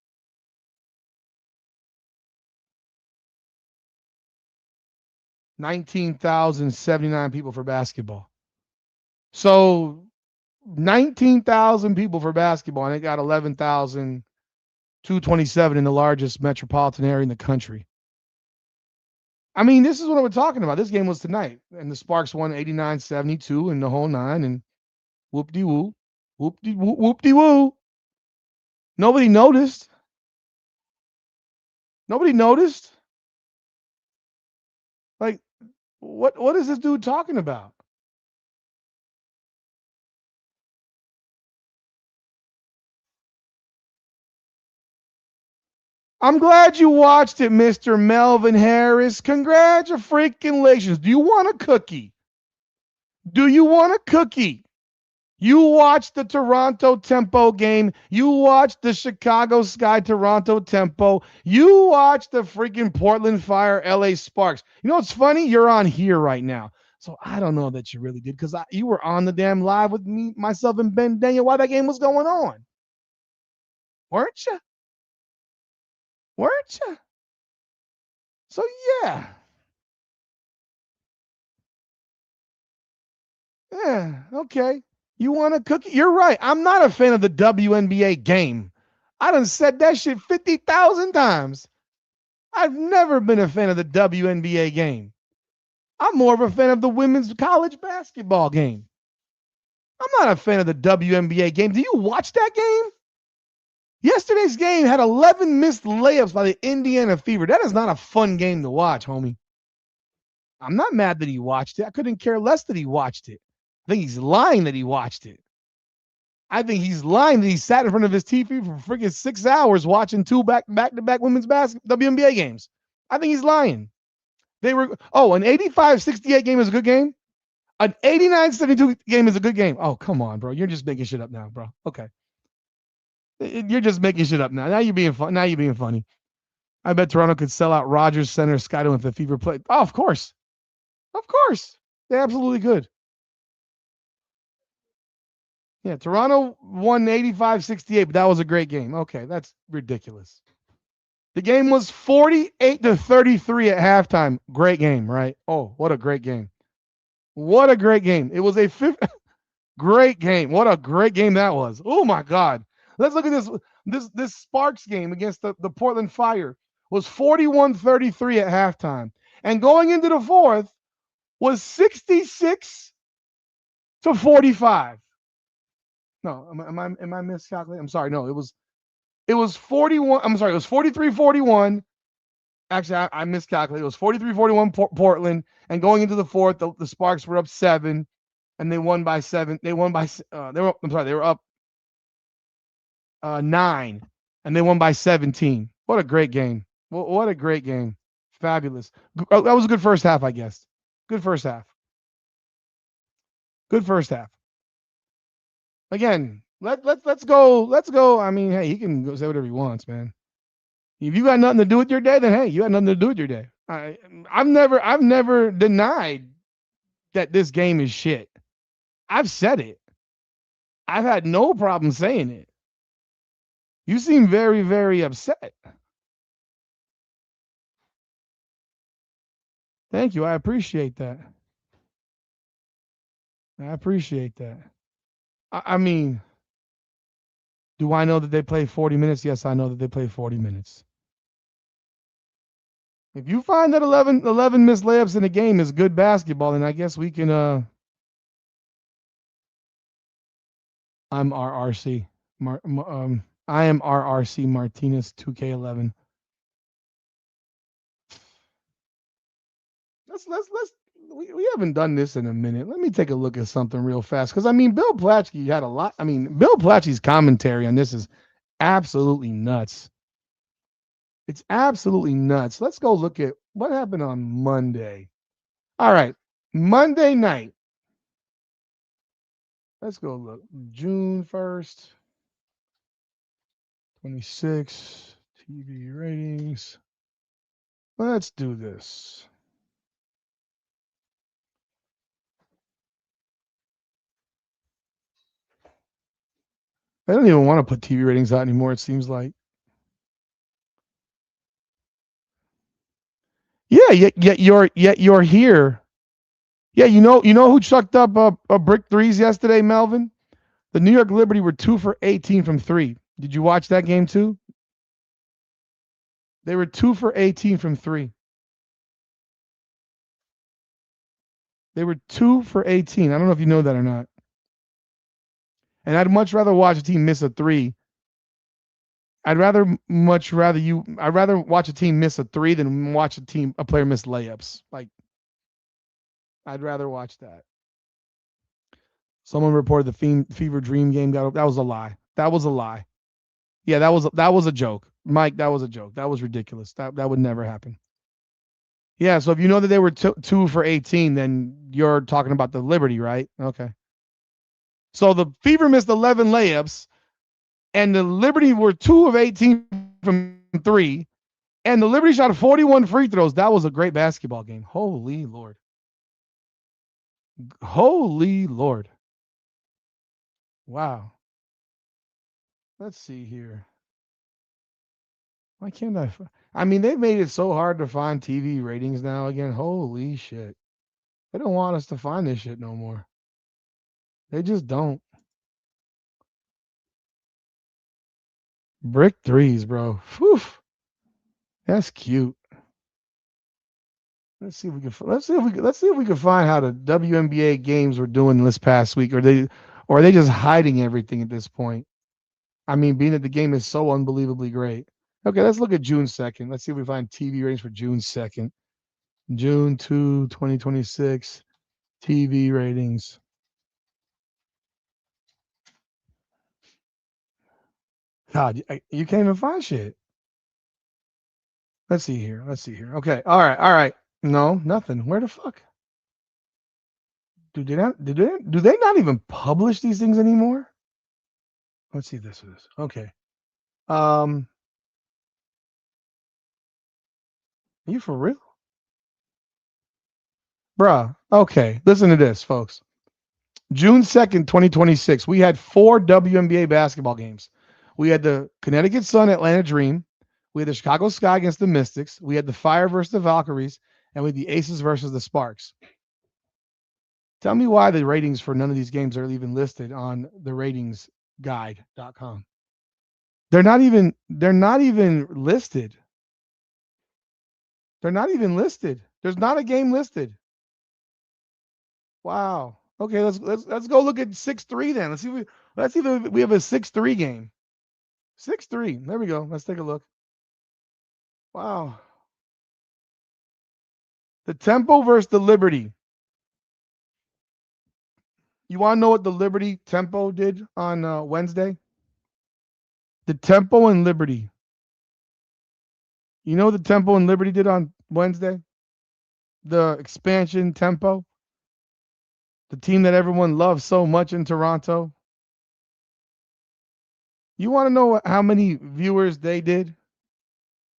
19,079 people for basketball. So 19,000 people for basketball, and it got 11,227 in the largest metropolitan area in the country. I mean, this is what I'm talking about. This game was tonight, and the Sparks won 89-72 in the whole nine, and whoop-de-woo, whoop-de-woo, whoop-de-woo. Nobody noticed. Nobody noticed. Like, what is this dude talking about? I'm glad you watched it, Mr. Melvin Harris. Congratulations. Do you want a cookie? Do you want a cookie? You watched the Toronto Tempo game. You watched the Chicago Sky Toronto Tempo. You watched the freaking Portland Fire LA Sparks. You know what's funny? You're on here right now. So I don't know that you really did because you were on the damn live with me, myself, and Ben Daniel while that game was going on. Weren't you? Weren't you? So yeah. Yeah, okay. You want a cookie? You're right. I'm not a fan of the WNBA game. I done said that shit 50,000 times. I've never been a fan of the WNBA game. I'm more of a fan of the women's college basketball game. I'm not a fan of the WNBA game. Do you watch that game? Yesterday's game had 11 missed layups by the Indiana Fever. That is not a fun game to watch, homie. I'm not mad that he watched it. I couldn't care less that he watched it. I think he's lying that he watched it. I think he's lying that he sat in front of his TV for freaking 6 hours watching two back-to-back women's WNBA games. I think he's lying. They were an 85-68 game is a good game. An 89-72 game is a good game. Oh, come on, bro. You're just making shit up now, bro. Okay. You're just making shit up now. Now you're being fun. Now you're being funny. I bet Toronto could sell out Rogers Center Skydome if the Fever played. Oh, of course. Of course. They absolutely could. Yeah, Toronto won 85-68, but that was a great game. Okay, that's ridiculous. The game was 48-33 at halftime. Great game, right? Oh, what a great game. What a great game. It was a great game. What a great game that was. Oh my God. Let's look at this. This Sparks game against the Portland Fire was 41-33 at halftime. And going into the fourth was 66-45. No, am I miscalculating? I'm sorry. No, it was 41. I'm sorry, it was 43-41. Actually, I miscalculated. It was 43-41 Portland. And going into the fourth, the Sparks were up 7, and they won by 7. They won by they were up 9, and they won by 17. What a great game. What a great game. Fabulous. That was a good first half, I guess. Good first half. Good first half. Again, let's go. I mean, hey, he can go say whatever he wants, man. If you got nothing to do with your day, then hey, you got nothing to do with your day. I've never denied that this game is shit. I've said it. I've had no problem saying it. You seem very, very upset. Thank you. I appreciate that. I appreciate that. I mean, do I know that they play 40 minutes? Yes, I know that they play 40 minutes. If you find that 11 missed layups in a game is good basketball, then I guess we can I'm RRC. I am RRC Martinez 2K11. We haven't done this in a minute. Let me take a look at something real fast, because I mean, Bill Plaschke had a lot. I mean, Bill Plaschke's commentary on this is absolutely nuts. It's absolutely nuts. Let's go look at what happened on Monday. All right, Monday night. Let's go look. June 1st, 26 TV ratings. Let's do this. I don't even want to put TV ratings out anymore, it seems like. Yeah, yet you're here. Yeah, you know who chucked up a brick threes yesterday, Melvin? The New York Liberty were 2 for 18 from 3. Did you watch that game too? They were 2 for 18 from 3. They were 2 for 18. I don't know if you know that or not. And I'd much rather watch a team miss a 3. I'd rather watch a team miss a 3 than watch a player miss layups. Like, I'd rather watch that. Someone reported the Fever Dream game that was a lie. That was a lie. Yeah, that was a joke. Mike, that was a joke. That was ridiculous. That would never happen. Yeah, so if you know that they were 2 for 18, then you're talking about the Liberty, right? Okay. So the Fever missed 11 layups, and the Liberty were 2 of 18 from 3, and the Liberty shot 41 free throws. That was a great basketball game. Holy Lord. Holy Lord. Wow. Let's see here. Why can't I mean, they've made it so hard to find TV ratings now again. Holy shit. They don't want us to find this shit no more. They just don't. Brick threes, bro. Whew. That's cute. Let's see if we can find how the WNBA games were doing this past week, or are they just hiding everything at this point? I mean, being that the game is so unbelievably great. Okay, let's look at June 2nd. Let's see if we find TV ratings for June 2nd. June 2, 2026, TV ratings. God, you can't even find shit. Let's see here. Let's see here. Okay. All right. All right. No, nothing. Where the fuck? Do they not even publish these things anymore? Let's see if this is. Okay. Are you for real? Bruh. Okay. Listen to this, folks. June 2nd, 2026, we had 4 WNBA basketball games. We had the Connecticut Sun Atlanta Dream. We had the Chicago Sky against the Mystics. We had the Fire versus the Valkyries. And we had the Aces versus the Sparks. Tell me why the ratings for none of these games are even listed on the ratingsguide.com. They're not even listed. They're not even listed. There's not a game listed. Wow. Okay, let's go look at 6-3 then. Let's see if we have a 6-3 game. 6-3. There we go. Let's take a look. Wow. The Tempo versus the Liberty. You want to know what the Liberty Tempo did on Wednesday? The Tempo and Liberty. You know what the Tempo and Liberty did on Wednesday? The expansion Tempo. The team that everyone loves so much in Toronto. You want to know how many viewers they did?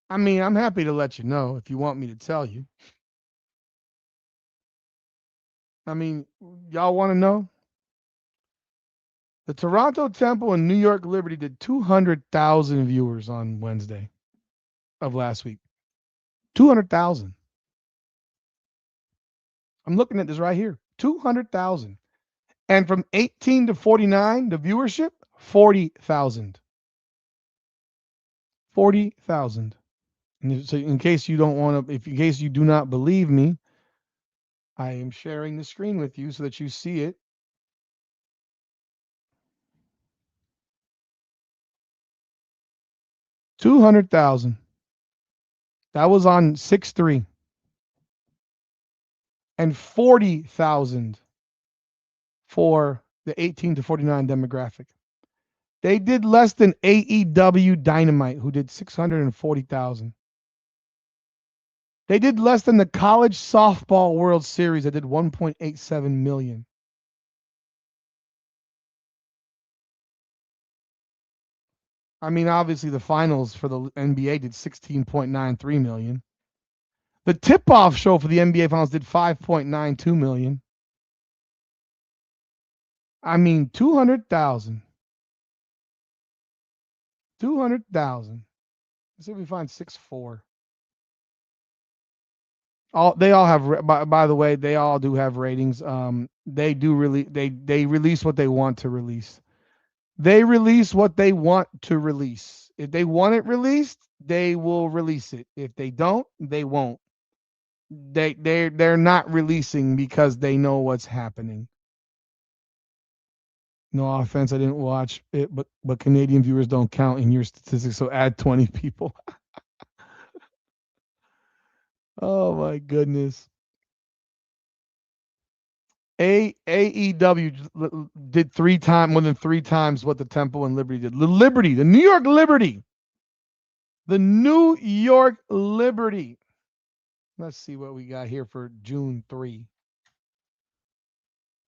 I mean, I'm happy to let you know if you want me to tell you. I mean, y'all want to know? The Toronto Temple and New York Liberty did 200,000 viewers on Wednesday of last week. 200,000. I'm looking at this right here. 200,000. And from 18 to 49, the viewership, 40,000. 40,000. And so in case you don't want to, if in case you do not believe me, I am sharing the screen with you so that you see it. 200,000. That was on 6-3. And 40,000 for the 18 to 49 demographic. They did less than AEW Dynamite, who did 640,000. They did less than the College Softball World Series that did 1.87 million. I mean, obviously the finals for the NBA did 16.93 million. The tip-off show for the NBA finals did 5.92 million. I mean, 200,000. 200,000. Let's see if we find 6-4. They all have. By the way, they all do have ratings. They do really. They release what they want to release. They release what they want to release. If they want it released, they will release it. If they don't, they won't. They're not releasing because they know what's happening. No offense, I didn't watch it, but Canadian viewers don't count in your statistics, so add 20 people. Oh my goodness. AEW did more than three times what the Temple and Liberty did. The New York Liberty. The New York Liberty. Let's see what we got here for June 3.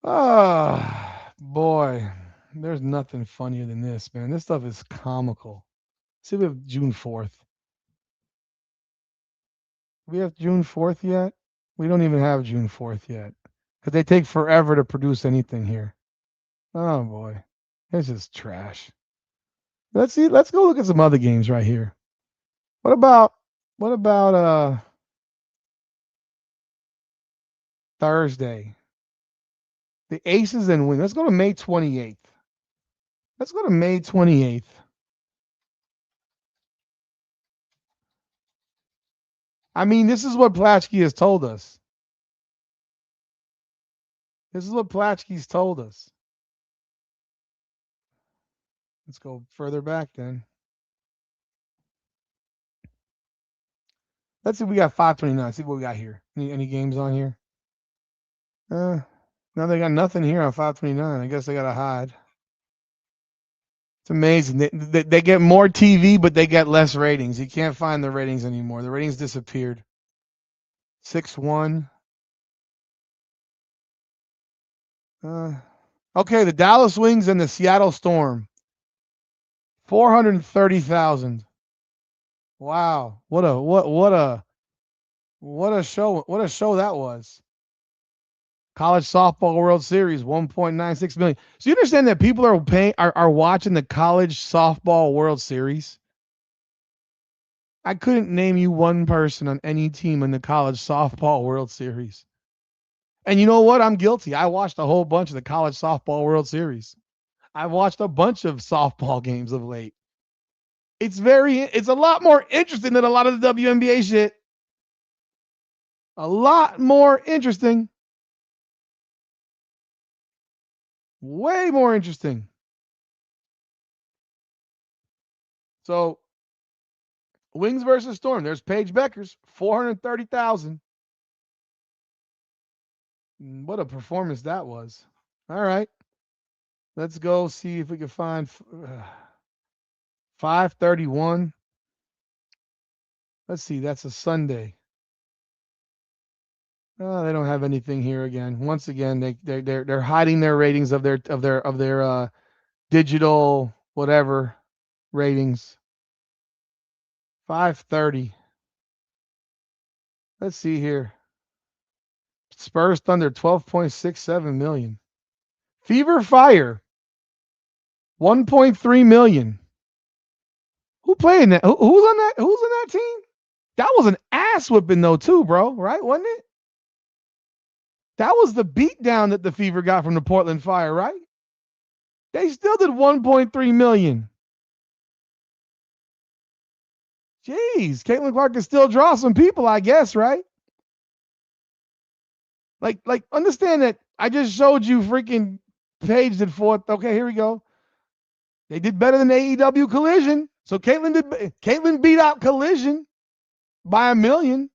Ah, boy. There's nothing funnier than this, man. This stuff is comical. See if we have June 4th. We have June 4th yet? We don't even have June 4th yet. Because they take forever to produce anything here. Oh boy. This is trash. Let's see. Let's go look at some other games right here. What about Thursday? The Aces and Wings. Let's go to May 28th. Let's go to May 28th. I mean, this is what Plaschke has told us. This is what Plaschke's told us. Let's go further back then. Let's see. We got 529. See what we got here. Any games on here? No, they got nothing here on 529. I guess they got to hide. It's amazing. They get more TV, but they get less ratings. You can't find the ratings anymore. The ratings disappeared. 6-1. Okay, the Dallas Wings and the Seattle Storm. 430,000. Wow. What a show. What a show that was. College Softball World Series, 1.96 million. So you understand that people are watching the College Softball World Series? I couldn't name you one person on any team in the College Softball World Series. And you know what? I'm guilty. I watched a whole bunch of the College Softball World Series. I've watched a bunch of softball games of late. It's a lot more interesting than a lot of the WNBA shit. A lot more interesting. Way more interesting. So, Wings versus Storm. There's Paige Beckers, 430,000. What a performance that was. All right. Let's go see if we can find 531. Let's see. That's a Sunday. Oh, they don't have anything here again. Once again, they're hiding their ratings of their digital whatever ratings. 530. Let's see here. Spurs Thunder 12.67 million. Fever Fire 1.3 million. Who played that? Who's on that? Who's on that team? That was an ass whipping though too, bro. Right? Wasn't it? That was the beatdown that the Fever got from the Portland Fire, right? They still did 1.3 million. Jeez, Caitlin Clark can still draw some people, I guess, right? Like, understand that I just showed you freaking Paige did fourth. Okay, here we go. They did better than AEW Collision. So Caitlin beat out Collision by 1 million.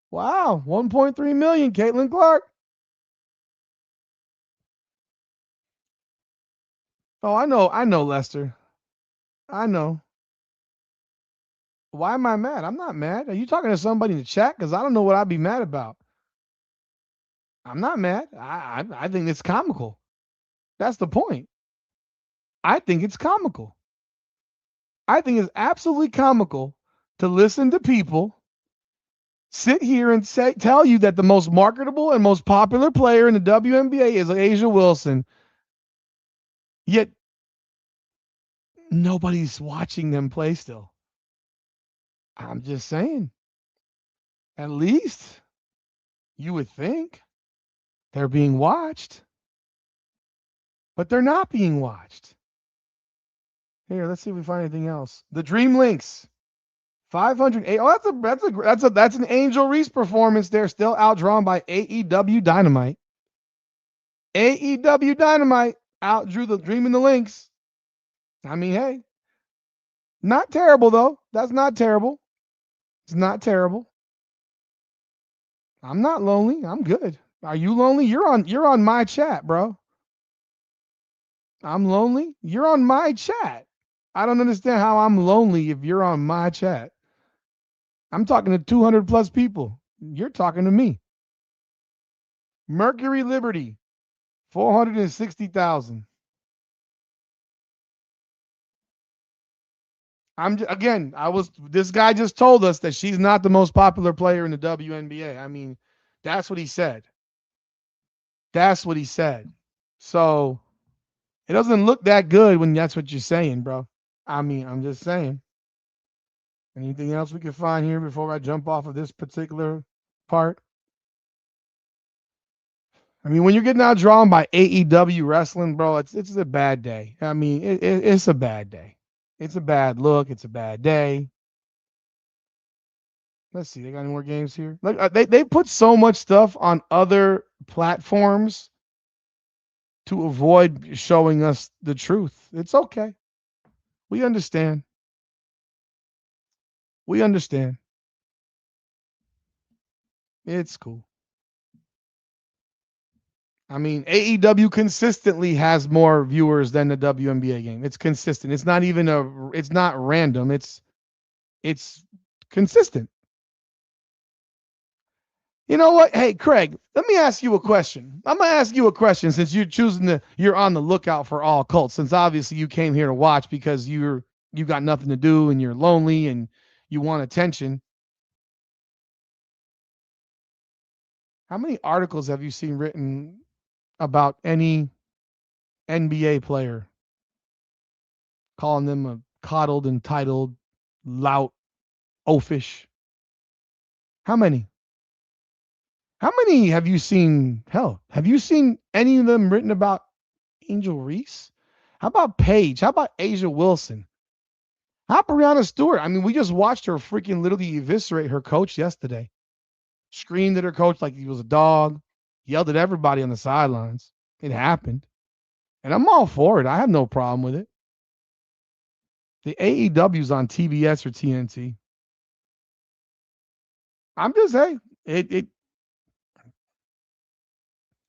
Wow, 1.3 million, Caitlin Clark. Oh, I know, Lester. I know. Why am I mad? I'm not mad. Are you talking to somebody in the chat? Because I don't know what I'd be mad about. I'm not mad. I think it's comical. That's the point. I think it's comical. I think it's absolutely comical to listen to people sit here and tell you that the most marketable and most popular player in the WNBA is Asia Wilson, yet nobody's watching them play still. I'm just saying. At least you would think they're being watched, but they're not being watched. Here, let's see if we find anything else. The Dream Links, 508. Oh, that's an Angel Reese performance there, still outdrawn by AEW Dynamite. AEW Dynamite outdrew the Dream and the Links. I mean, hey, not terrible though. That's not terrible. It's not terrible. I'm not lonely. I'm good. Are you lonely? You're on my chat, bro. I'm lonely. You're on my chat. I don't understand how I'm lonely if you're on my chat. I'm talking to 200 plus people. You're talking to me. Mercury Liberty, 460,000. This guy just told us that she's not the most popular player in the WNBA. I mean, that's what he said. That's what he said. So it doesn't look that good when that's what you're saying, bro. I mean, I'm just saying. Anything else we can find here before I jump off of this particular part? I mean, when you're getting outdrawn by AEW wrestling, bro, it's a bad day. I mean, it's a bad day. It's a bad look. It's a bad day. Let's see. They got any more games here? Look, they put so much stuff on other platforms to avoid showing us the truth. It's okay. We understand. We understand. It's cool. I mean, AEW consistently has more viewers than the WNBA game. It's consistent. It's not even it's not random. It's consistent. You know what? Hey, Craig, let me ask you a question. I'm gonna ask you a question since you're on the lookout for all cults. Since obviously you came here to watch because you got nothing to do and you're lonely and you want attention. How many articles have you seen written about any NBA player calling them a coddled, entitled, lout, oafish? How many? How many have you seen? Hell, have you seen any of them written about Angel Reese? How about Paige? How about Asia Wilson? How about Brianna Stewart? I mean, we just watched her freaking literally eviscerate her coach yesterday. Screamed at her coach like he was a dog. Yelled at everybody on the sidelines. It happened. And I'm all for it. I have no problem with it. The AEW's on TBS or TNT. I'm just saying, it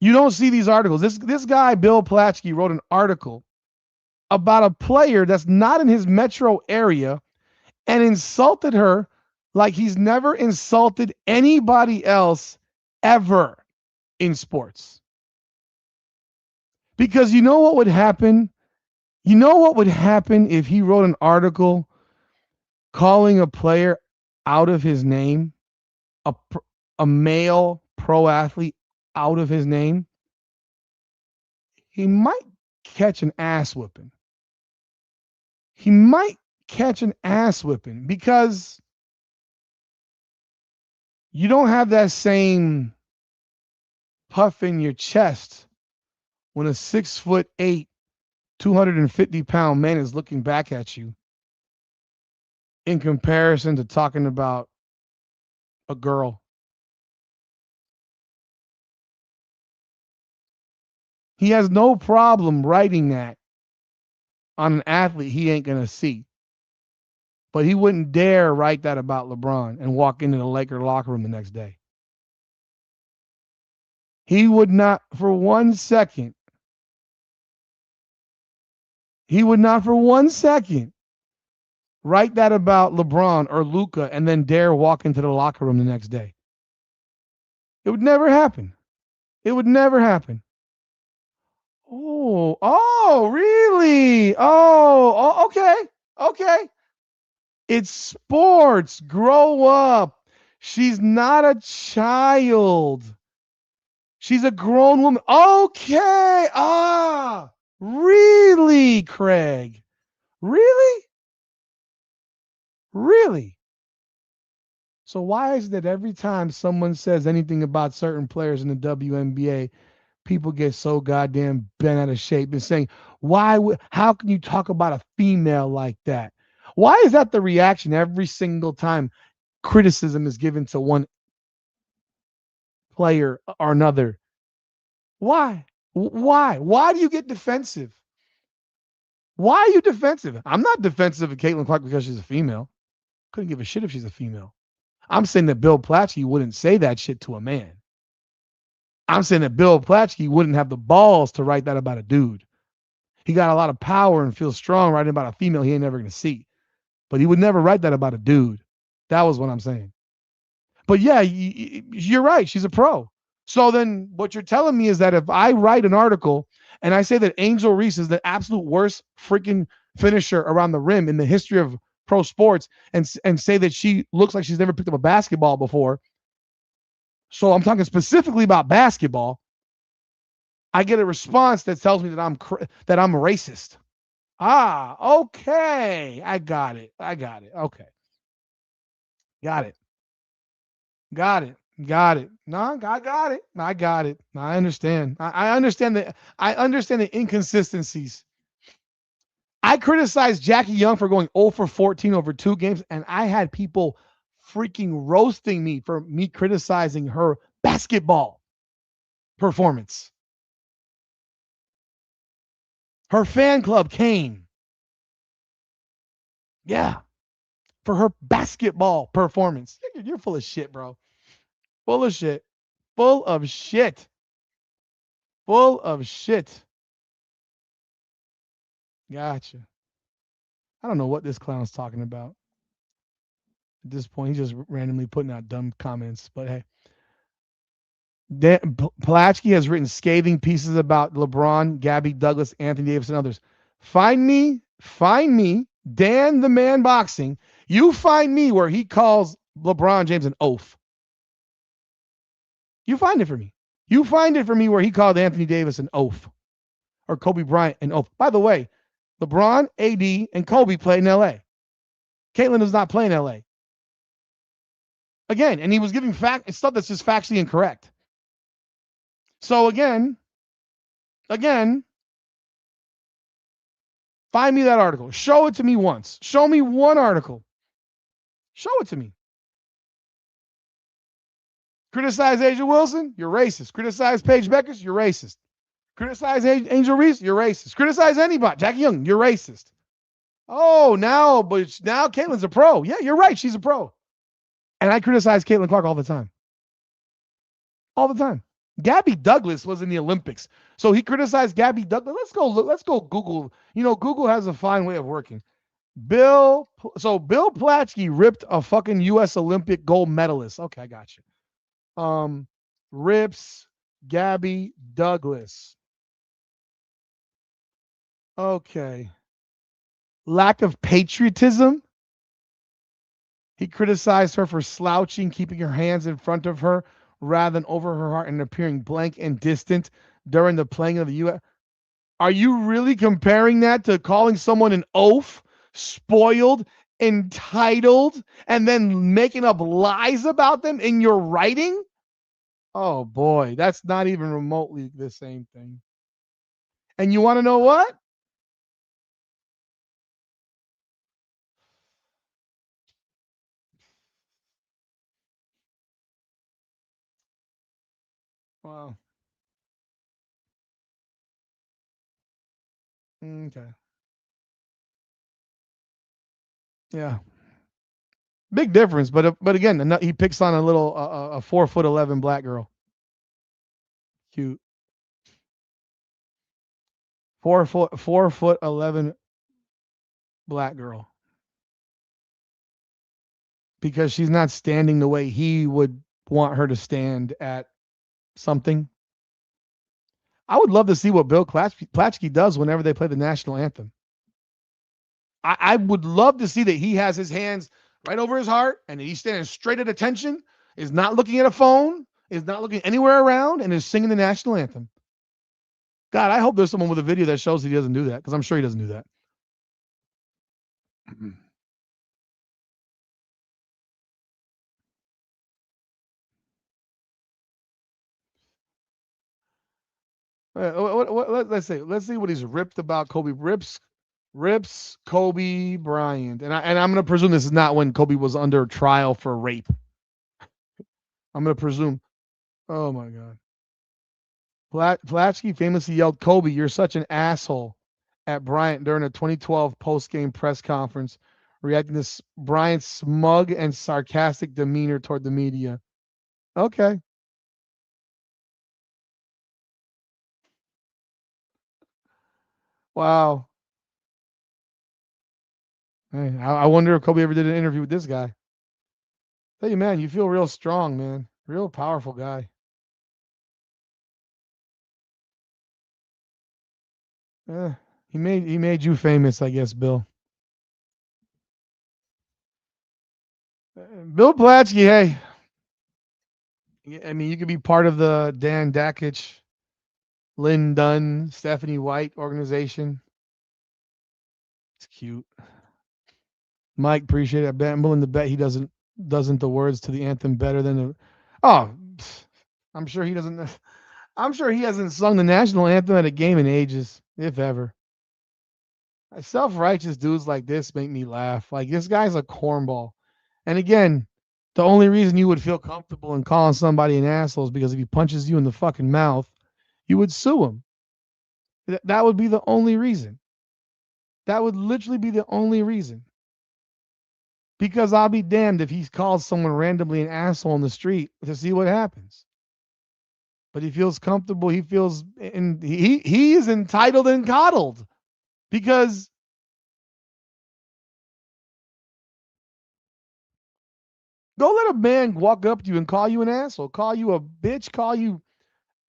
you don't see these articles. This guy, Bill Plaschke, wrote an article about a player that's not in his metro area and insulted her like he's never insulted anybody else ever in sports. Because you know what would happen? You know what would happen if he wrote an article calling a player out of his name, a, a male pro athlete out of his name? He might catch an ass whipping. He might catch an ass whipping because you don't have that same puff in your chest when a 6'8", 250-pound man is looking back at you in comparison to talking about a girl. He has no problem writing that on an athlete he ain't going to see. But he wouldn't dare write that about LeBron and walk into the Laker locker room the next day. He would not for 1 second. He would not for 1 second write that about LeBron or Luka and then dare walk into the locker room the next day. It would never happen. It would never happen. Oh, really? Okay. Okay. It's sports. Grow up. She's not a child. She's a grown woman. Okay. Really, Craig? Really? Really? So why is it that every time someone says anything about certain players in the WNBA, people get so goddamn bent out of shape and saying, how can you talk about a female like that? Why is that the reaction every single time criticism is given to one player or another? Why? Why do you get defensive? Why are you defensive? I'm not defensive of Caitlin Clark because she's a female. Couldn't give a shit if she's a female. I'm saying that Bill Plaschke wouldn't say that shit to a man. I'm saying that Bill Plaschke wouldn't have the balls to write that about a dude. He got a lot of power and feels strong writing about a female he ain't never going to see. But he would never write that about a dude. That was what I'm saying. But yeah, you're right. She's a pro. So then what you're telling me is that if I write an article and I say that Angel Reese is the absolute worst freaking finisher around the rim in the history of pro sports and say that she looks like she's never picked up a basketball before. So I'm talking specifically about basketball. I get a response that tells me that I'm racist. Okay. I got it. Okay. Got it. Got it. Got it. No, I got it. I got it. I understand. I understand that. I understand the inconsistencies. I criticized Jackie Young for going 0 for 14 over 2 games, and I had people freaking roasting me for me criticizing her basketball performance. Her fan club came. Yeah. For her basketball performance. You're full of shit, bro. Full of shit. Full of shit. Full of shit. Gotcha. I don't know what this clown's talking about. At this point, he's just randomly putting out dumb comments. But hey, Plaschke has written scathing pieces about LeBron, Gabby Douglas, Anthony Davis, and others. Find me, Dan the Man Boxing. You find me where he calls LeBron James an oaf. You find it for me. You find it for me where he called Anthony Davis an oaf or Kobe Bryant an oaf. By the way, LeBron, AD, and Kobe played in LA. Caitlin does not play in LA. Again, and he was giving stuff that's just factually incorrect. So again, find me that article. Show it to me once. Show me one article. Show it to me. Criticize Asia Wilson, you're racist. Criticize Paige Beckers, you're racist. Criticize Angel Reese, you're racist. Criticize anybody. Jackie Young, you're racist. Oh, now Caitlin's a pro. Yeah, you're right. She's a pro. And I criticize Caitlin Clark all the time. All the time. Gabby Douglas was in the Olympics. So he criticized Gabby Douglas. Let's go Google. You know, Google has a fine way of working. Bill Plaschke ripped a fucking U.S. Olympic gold medalist. Okay, I got you. Rips Gabby Douglas. Okay. Lack of patriotism. He criticized her for slouching, keeping her hands in front of her rather than over her heart and appearing blank and distant during the playing of the U.S. Are you really comparing that to calling someone an oaf, spoiled, entitled, and then making up lies about them in your writing? Oh boy, that's not even remotely the same thing. And you want to know what? Wow. Okay. Yeah. Big difference, but again, he picks on a 4'11" black girl. Cute. 4'11" black girl. Because she's not standing the way he would want her to stand at something. I would love to see what Bill Plaschke does whenever they play the national anthem. I would love to see that he has his hands right over his heart and he's standing straight at attention, is not looking at a phone, is not looking anywhere around, and is singing the national anthem. God, I hope there's someone with a video that shows he doesn't do that, because I'm sure he doesn't do that. Let's see what he's ripped about Kobe. Rips Kobe Bryant, and I'm going to presume this is not when Kobe was under trial for rape. I'm going to presume. Oh my God. Plaschke famously yelled, "Kobe, you're such an asshole," at Bryant during a 2012 post-game press conference, reacting to Bryant's smug and sarcastic demeanor toward the media. Okay. Wow. Hey, I wonder if Kobe ever did an interview with this guy. Tell you, man, you feel real strong, man. Real powerful guy. He made you famous, I guess, Bill. Bill Plaschke, hey. I mean, you could be part of the Dan Dakich, Lynn Dunn, Stephanie White organization. It's cute. Mike, appreciate it. I'm willing to bet he doesn't the words to the anthem better than the. Oh, I'm sure he doesn't. I'm sure he hasn't sung the national anthem at a game in ages, if ever. Self-righteous dudes like this make me laugh. Like, this guy's a cornball. And again, the only reason you would feel comfortable in calling somebody an asshole is because if he punches you in the fucking mouth, you would sue him. That would be the only reason. That would literally be the only reason. Because I'll be damned if he calls someone randomly an asshole on the street to see what happens. But he feels comfortable. He feels, and he is entitled and coddled because don't let a man walk up to you and call you an asshole, call you a bitch, call you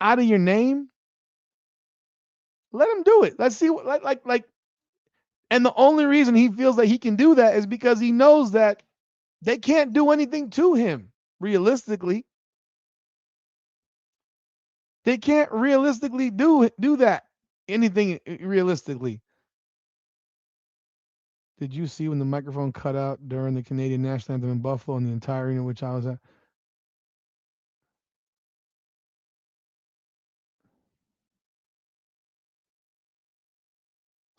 out of your name. Let him do it. Let's see what like. And the only reason he feels that he can do that is because he knows that they can't do anything to him realistically. They can't realistically do that. Anything realistically. Did you see when the microphone cut out during the Canadian national anthem in Buffalo and the entire arena which I was at?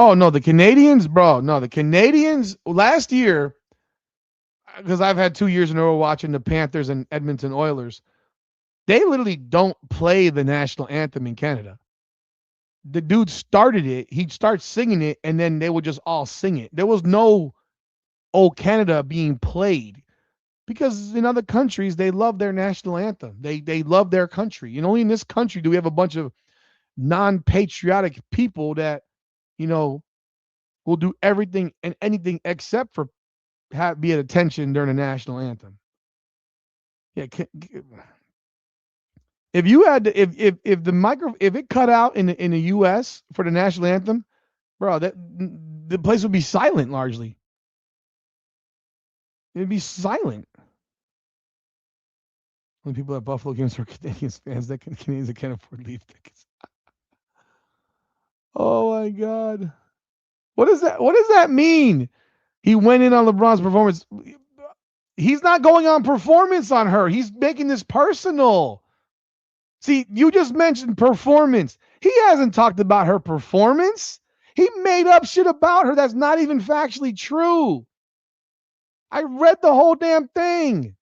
Oh no, the Canadians, bro. No, the Canadians last year, because I've had 2 years in a row watching the Panthers and Edmonton Oilers. They literally don't play the national anthem in Canada. The dude started it. He'd start singing it, and then they would just all sing it. There was no "Oh Canada" being played because in other countries they love their national anthem. They love their country. And only in this country do we have a bunch of non-patriotic people that you know will do everything and anything except for be at attention during the national anthem. Yeah, if you had to, if the if it cut out in the U.S. for the national anthem, bro, that the place would be silent largely. It'd be silent. When people at Buffalo games are Canadians fans, that Canadians that can't afford leave tickets. Oh my God, what is that? What does that mean? He went in on LeBron's performance. He's not going on performance on her. He's making this personal. See, you just mentioned performance. He hasn't talked about her performance. He made up shit about her that's not even factually true. I read the whole damn thing.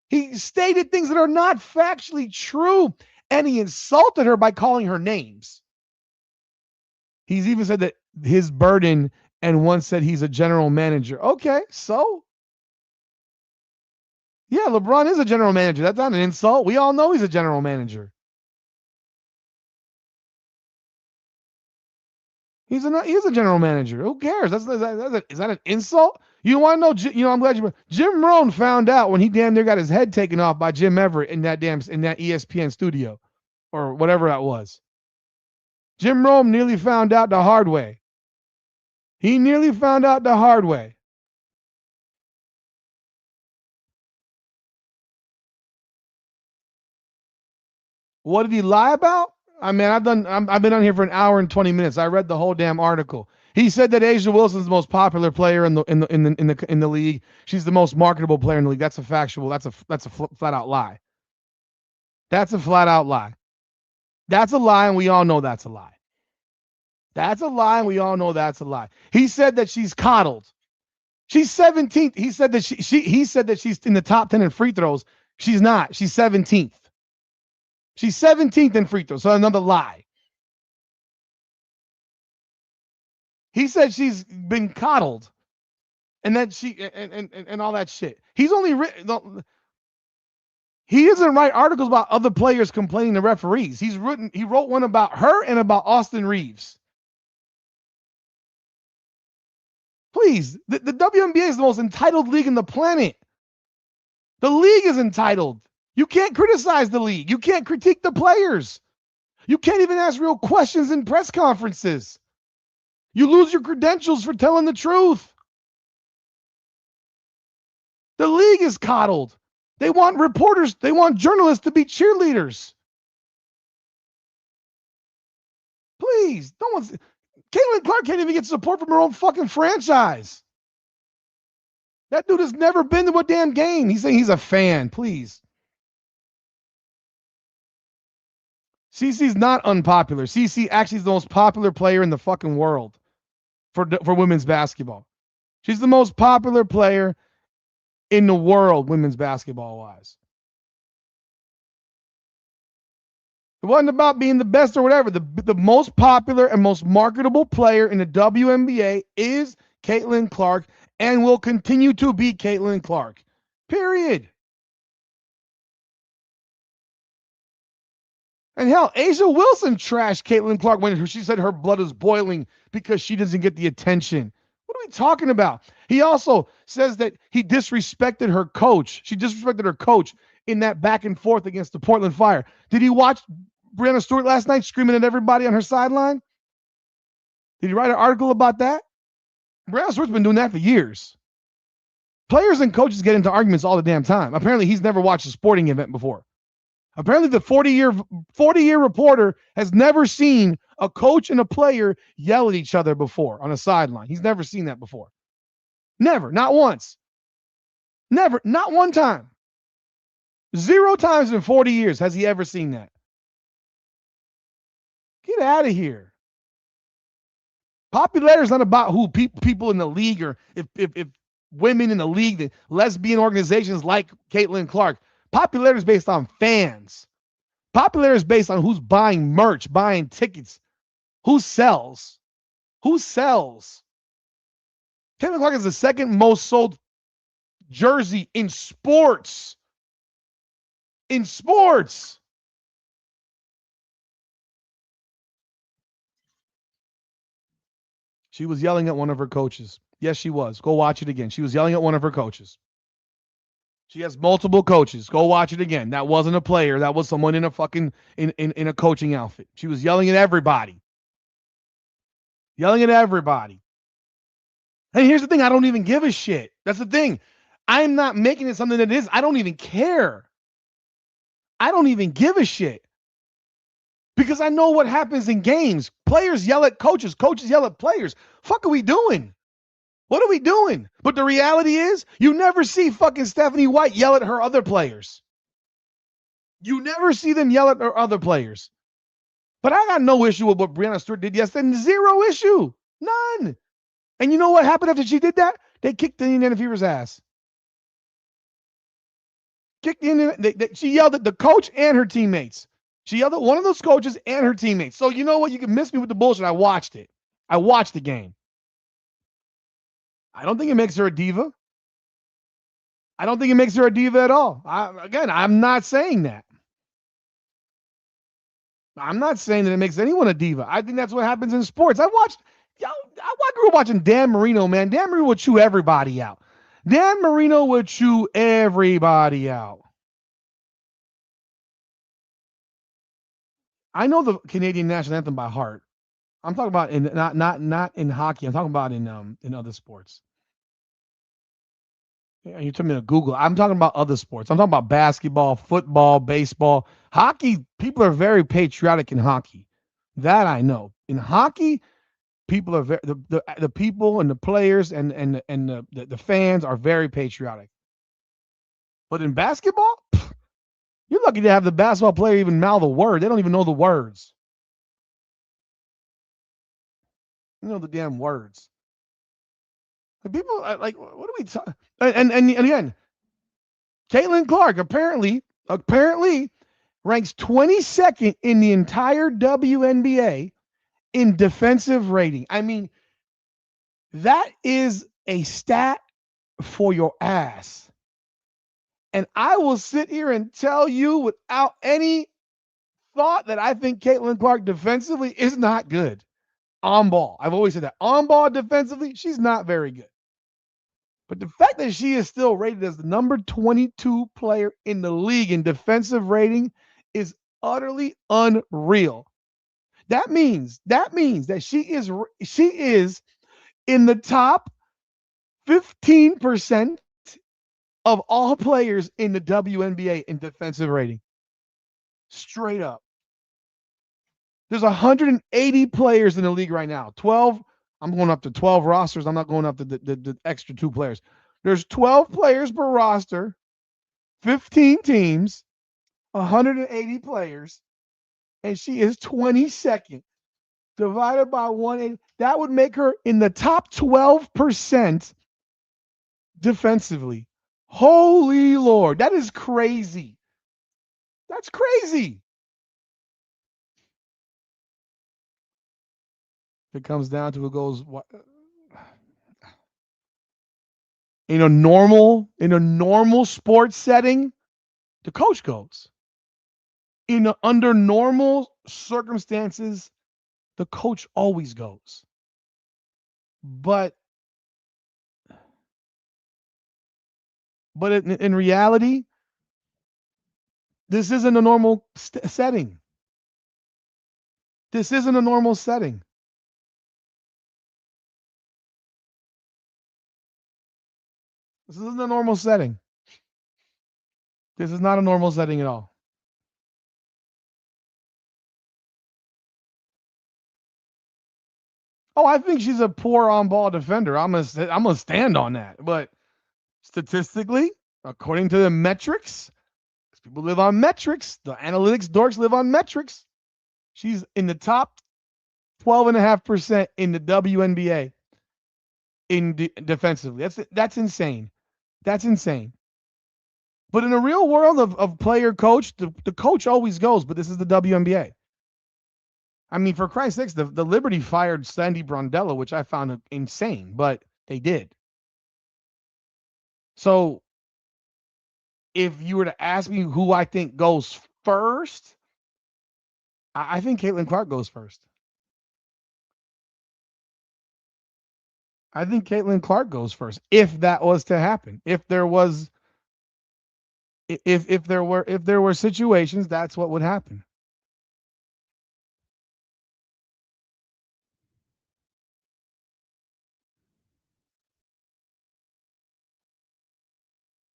He stated things that are not factually true, and he insulted her by calling her names. He's even said that his burden, and once said he's a general manager. Okay, so yeah, LeBron is a general manager. That's not an insult. We all know he's a general manager. He's a general manager. Who cares? Is that an insult? You want to know? I'm glad you. Jim Rohn found out when he damn near got his head taken off by Jim Everett in that ESPN studio, or whatever that was. Jim Rohn nearly found out the hard way. He nearly found out the hard way. What did he lie about? I mean, I've been on here for an hour and 20 minutes. I read the whole damn article. He said that Asia Wilson's the most popular player in the league. She's the most marketable player in the league. That's a factual. That's a flat out lie. That's a flat out lie. That's a lie, and we all know that's a lie. That's a lie, and we all know that's a lie. He said that she's coddled. She's 17th. He said that he said that she's in the top 10 in free throws. She's not. She's 17th. She's 17th in free throws. So another lie. He said she's been coddled, and that she and all that shit. He's only written. He doesn't write articles about other players complaining to referees. He wrote one about her and about Austin Reeves. Please, the WNBA is the most entitled league in the planet. The league is entitled. You can't criticize the league. You can't critique the players. You can't even ask real questions in press conferences. You lose your credentials for telling the truth. The league is coddled. They want reporters, they want journalists to be cheerleaders. Please, no one's. Caitlin Clark can't even get support from her own fucking franchise. That dude has never been to a damn game. He's saying he's a fan. Please. CC's not unpopular. CC actually is the most popular player in the fucking world for women's basketball. She's the most popular player in the world, women's basketball wise. It wasn't about being the best or whatever. The most popular and most marketable player in the WNBA is Caitlin Clark and will continue to be Caitlin Clark. Period. And hell, Asia Wilson trashed Caitlin Clark when she said her blood is boiling because she doesn't get the attention. What are we talking about? He also says that he disrespected her coach. She disrespected her coach in that back and forth against the Portland Fire. Did he watch Brianna Stewart last night screaming at everybody on her sideline? Did he write an article about that? Brianna Stewart's been doing that for years. Players and coaches get into arguments all the damn time. Apparently, he's never watched a sporting event before. Apparently, the 40-year reporter has never seen a coach and a player yell at each other before on a sideline. He's never seen that before. Never, not once. Never, not one time. 0 times in 40 years has he ever seen that. Get out of here. Popularity is not about who people in the league or if women in the league, the lesbian organizations like Caitlin Clark. Popularity is based on fans. Popularity is based on who's buying merch, buying tickets, who sells. Who sells? Caitlin Clark is the second most sold jersey in sports. In sports. She was yelling at one of her coaches. Yes, she was. Go watch it again. She was yelling at one of her coaches. She has multiple coaches. Go watch it again. That wasn't a player. That was someone in a fucking in a coaching outfit. She was yelling at everybody. Yelling at everybody. And here's the thing, I don't even give a shit. That's the thing. I'm not making it something that it is. I don't even care. I don't even give a shit. Because I know what happens in games. Players yell at coaches. Coaches yell at players. Fuck are we doing? What are we doing? But the reality is, you never see fucking Stephanie White yell at her other players. You never see them yell at her other players. But I got no issue with what Brianna Stewart did yesterday. 0 issue. None. And you know what happened after she did that? They kicked the Indiana Fever's ass. Kicked the Indiana. She yelled at the coach and her teammates. She yelled at one of those coaches and her teammates. So you know what? You can miss me with the bullshit. I watched it. I watched the game. I don't think it makes her a diva. I don't think it makes her a diva at all. I'm not saying that. I'm not saying that it makes anyone a diva. I think that's what happens in sports. I grew up watching Dan Marino, man. Dan Marino would chew everybody out. Dan Marino would chew everybody out. I know the Canadian national anthem by heart. I'm talking about in not in hockey. I'm talking about in other sports. You told me to Google. I'm talking about other sports. I'm talking about basketball, football, baseball, hockey. People are very patriotic in hockey. That I know. In hockey, people are the people and the players and the fans are very patriotic. But in basketball, you're lucky to have the basketball player even mouth a word. They don't even know the words. You know the damn words. People like, what are we talking? And again, Caitlin Clark apparently ranks 22nd in the entire WNBA in defensive rating. I mean, that is a stat for your ass. And I will sit here and tell you without any thought that I think Caitlin Clark defensively is not good. On ball. I've always said that. On ball defensively, she's not very good. But the fact that she is still rated as the number 22 player in the league in defensive rating is utterly unreal. That means that she is in the top 15% of all players in the WNBA in defensive rating. Straight up. There's 180 players in the league right now. 12. I'm going up to 12 rosters. I'm not going up to the extra 2 players. There's 12 players per roster, 15 teams, 180 players, and she is 22nd. Divided by 180. That would make her in the top 12% defensively. Holy Lord. That is crazy. That's crazy. If it comes down to who goes what in a normal sports setting, the coach goes. Under normal circumstances, the coach always goes. But in reality, this isn't a normal setting. This isn't a normal setting. This isn't a normal setting. This is not a normal setting at all. Oh, I think she's a poor on-ball defender. I'm gonna stand on that. But statistically, according to the metrics, people live on metrics. The analytics dorks live on metrics. She's in the top 12.5% in the WNBA defensively. That's insane. That's insane. But in the real world of player coach, the coach always goes, but this is the WNBA. I mean, for Christ's sakes, the Liberty fired Sandy Brondello, which I found insane, but they did. So if you were to ask me who I think goes first, I think Caitlin Clark goes first. I think Caitlin Clark goes first if that was to happen. If there were situations, that's what would happen.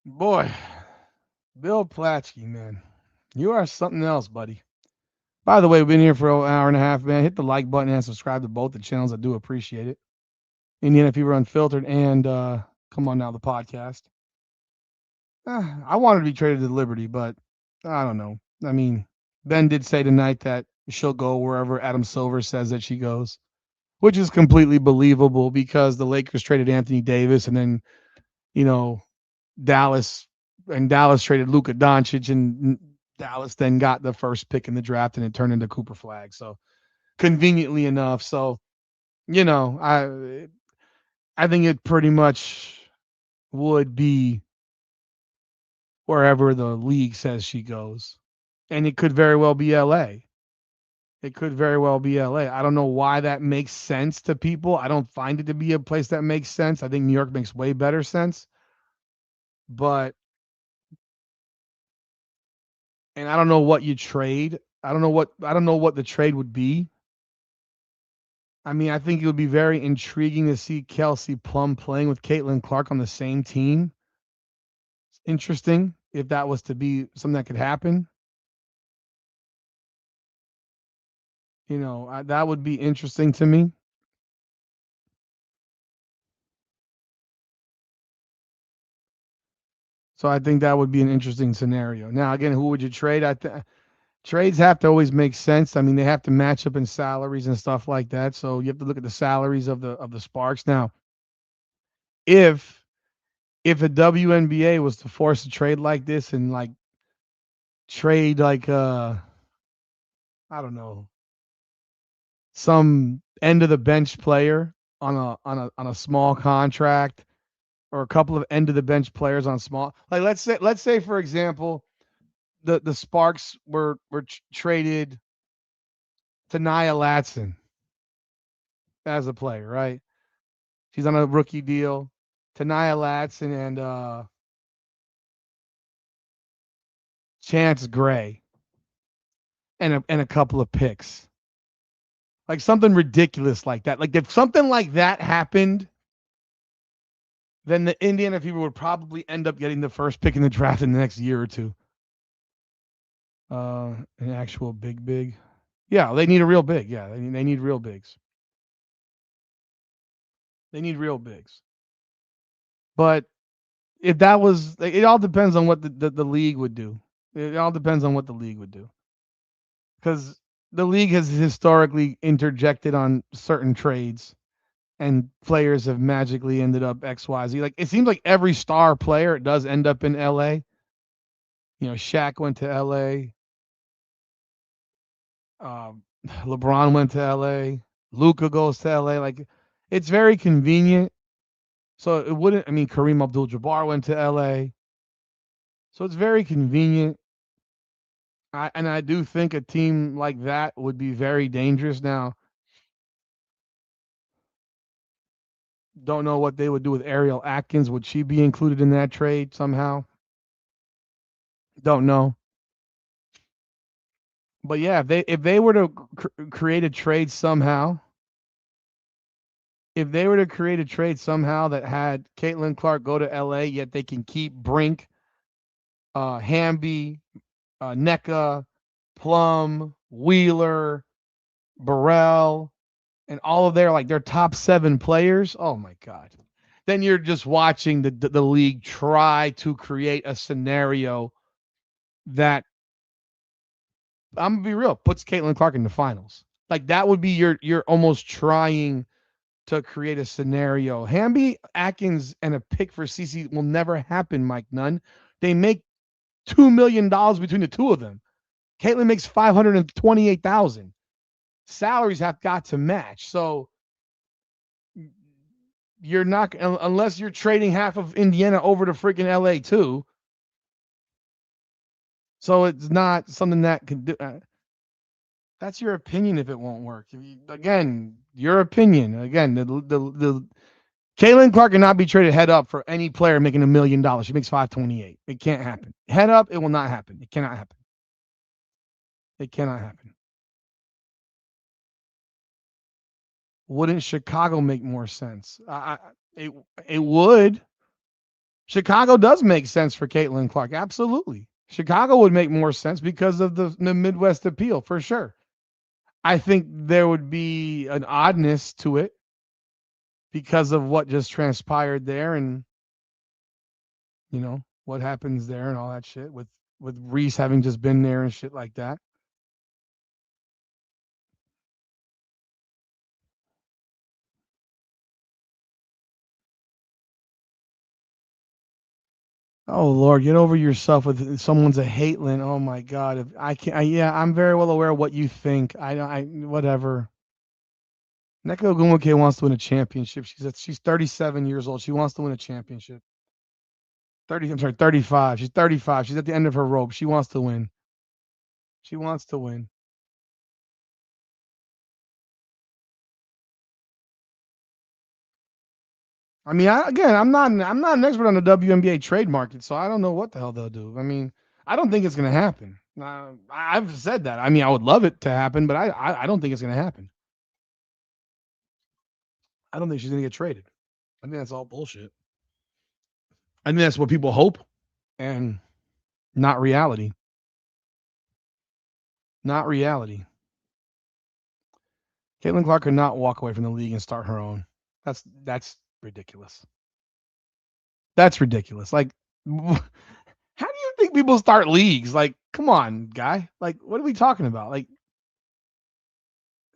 Boy, Bill Plaschke, man, you are something else, buddy. By the way, we've been here for an hour and a half, man. Hit the like button and subscribe to both the channels. I do appreciate it. Indiana Fever Unfiltered and Come On Now, the podcast. I wanted to be traded to Liberty, but I don't know. I mean, Ben did say tonight that she'll go wherever Adam Silver says that she goes, which is completely believable because the Lakers traded Anthony Davis and then, you know, Dallas traded Luka Doncic and Dallas then got the first pick in the draft and it turned into Cooper Flag. So conveniently enough. So, I think it pretty much would be wherever the league says she goes. And it could very well be LA. It could very well be LA. I don't know why that makes sense to people. I don't find it to be a place that makes sense. I think New York makes way better sense. But and I don't know what you trade. I don't know what the trade would be. I mean, I think it would be very intriguing to see Kelsey Plum playing with Caitlin Clark on the same team. It's interesting if that was to be something that could happen. That would be interesting to me. So I think that would be an interesting scenario. Now, again, who would you trade? Trades have to always make sense. I mean, they have to match up in salaries and stuff like that. So you have to look at the salaries of the Sparks. Now, if the WNBA was to force a trade like this and like trade like I don't know, some end of the bench player on a small contract or a couple of end of the bench players on small, like let's say for example the Sparks were traded to Nia Latson as a player, right? She's on a rookie deal. To Nia Latson and Chance Gray and a couple of picks. Like something ridiculous like that. Like if something like that happened, then the Indiana Fever would probably end up getting the first pick in the draft in the next year or two. An actual big. Yeah, they need a real big. Yeah, they need real bigs. They need real bigs. But if that was, it all depends on what the league would do. It all depends on what the league would do. Because the league has historically interjected on certain trades and players have magically ended up XYZ. Like it seems like every star player does end up in LA. Shaq went to LA. LeBron went to LA. Luca goes to LA. Like, it's very convenient. So it wouldn't. I mean, Kareem Abdul-Jabbar went to LA. So it's very convenient. And I do think a team like that would be very dangerous. Now, don't know what they would do with Ariel Atkins. Would she be included in that trade somehow? Don't know. But yeah, if they were to create a trade somehow, if they were to create a trade somehow that had Caitlin Clark go to LA, yet they can keep Brink, Hamby, NECA, Plum, Wheeler, Burrell, and all of their top 7 players. Oh my God. Then you're just watching the league try to create a scenario that, I'm gonna be real, puts Caitlin Clark in the finals. Like, that would be you're almost trying to create a scenario. Hamby, Atkins, and a pick for CC will never happen, Mike Nunn. They make $2 million between the two of them. Caitlin makes $528,000. Salaries have got to match. So you're not, unless you're trading half of Indiana over to freaking LA too. So it's not something that can do. That's your opinion if it won't work. Again, your opinion. Again, the Caitlin Clark cannot be traded head up for any player making $1 million. She makes 528. It can't happen. Head up, it will not happen. It cannot happen. It cannot happen. Wouldn't Chicago make more sense? It would. Chicago does make sense for Caitlin Clark. Absolutely. Chicago would make more sense because of the Midwest appeal, for sure. I think there would be an oddness to it because of what just transpired there, and what happens there and all that shit with Reese having just been there and shit like that. Oh Lord, get over yourself with someone's a hatelin. Oh my God, if I can, yeah, I'm very well aware of what you think. I whatever. Neko Ogumake wants to win a championship. She's 37 years old. She wants to win a championship. 30. I'm sorry, 35. She's 35. She's at the end of her rope. She wants to win. She wants to win. I mean, I'm not an expert on the WNBA trade market, so I don't know what the hell they'll do. I mean, I don't think it's going to happen. I've said that. I mean, I would love it to happen, but I don't think it's going to happen. I don't think she's going to get traded. I think that's all bullshit. I think that's what people hope, and not reality. Not reality. Caitlin Clark could not walk away from the league and start her own. That's ridiculous. That's ridiculous. Like, how do you think people start leagues? Like, come on, guy. Like, what are we talking about? Like,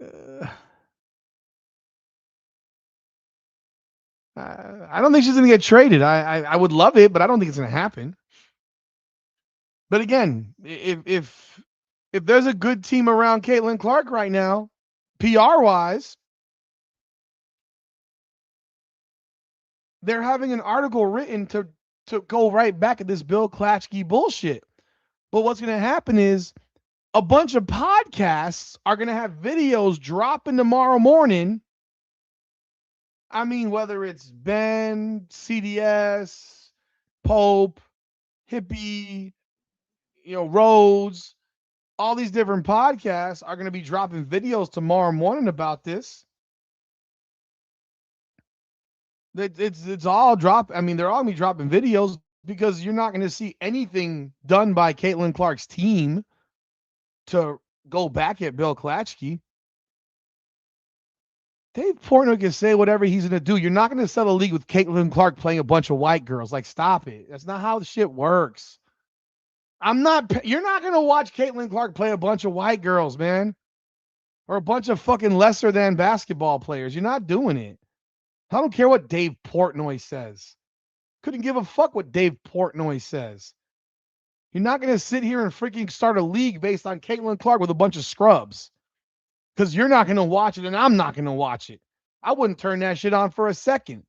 uh, I don't think she's going to get traded. I would love it, but I don't think it's going to happen. But again, if there's a good team around Caitlin Clark right now, PR wise, they're having an article written to go right back at this Bill Plaschke bullshit. But what's going to happen is a bunch of podcasts are going to have videos dropping tomorrow morning. I mean, whether it's Ben, CDS, Pope, Hippie, Rhodes, all these different podcasts are going to be dropping videos tomorrow morning about this. It's all drop. I mean, they're all going to be dropping videos because you're not going to see anything done by Caitlin Clark's team to go back at Bill Plaschke. Dave Portnoy can say whatever he's going to do. You're not going to sell a league with Caitlin Clark playing a bunch of white girls. Like, stop it. That's not how the shit works. You're not going to watch Caitlin Clark play a bunch of white girls, man. Or a bunch of fucking lesser than basketball players. You're not doing it. I don't care what Dave Portnoy says. Couldn't give a fuck what Dave Portnoy says. You're not going to sit here and freaking start a league based on Caitlin Clark with a bunch of scrubs. because you're not going to watch it and I'm not going to watch it. I wouldn't turn that shit on for a second.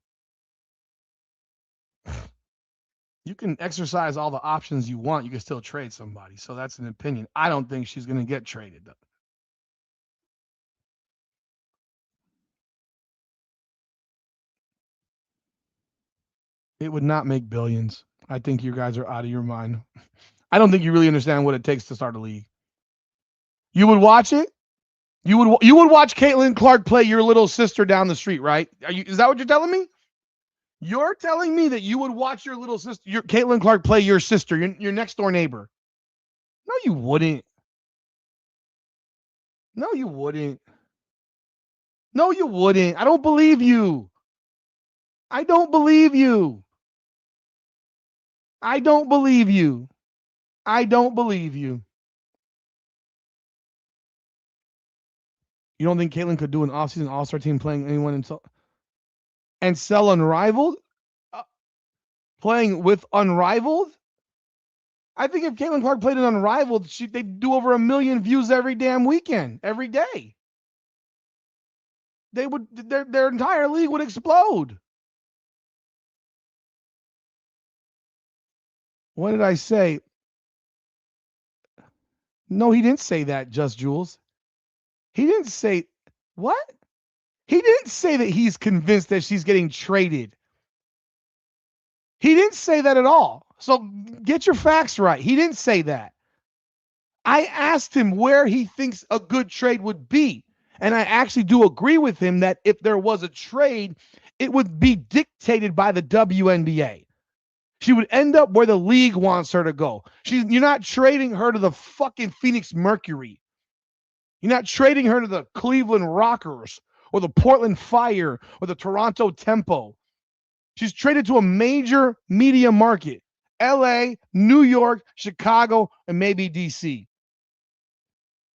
You can exercise all the options you want. You can still trade somebody. So that's an opinion. I don't think she's going to get traded, though. It would not make billions. I think you guys are out of your mind. I don't think you really understand what it takes to start a league. You would watch it? You would watch Caitlin Clark play your little sister down the street, right? Is that what you're telling me? You're telling me that you would watch your little sister, your Caitlin Clark play your sister, your next door neighbor. No, you wouldn't. No, you wouldn't. No, you wouldn't. I don't believe you. I don't believe you. I don't believe you. I don't believe you. You don't think Caitlin could do an offseason all-star team playing anyone and sell unrivaled? Uh, Playing with unrivaled? I think if Caitlin Clark played an unrivaled, they'd do over 1 million views every damn weekend, every day. They would their entire league would explode. What did I say? No, he didn't say that, Just Jules. He didn't say what? He didn't say that he's convinced that she's getting traded. He didn't say that at all. So get your facts right. He didn't say that. I asked him where he thinks a good trade would be. And I actually do agree with him that if there was a trade, it would be dictated by the WNBA. She would end up where the league wants her to go. You're not trading her to the fucking Phoenix Mercury. You're not trading her to the Cleveland Rockers or the Portland Fire or the Toronto Tempo. She's traded to a major media market. LA, New York, Chicago, and maybe DC.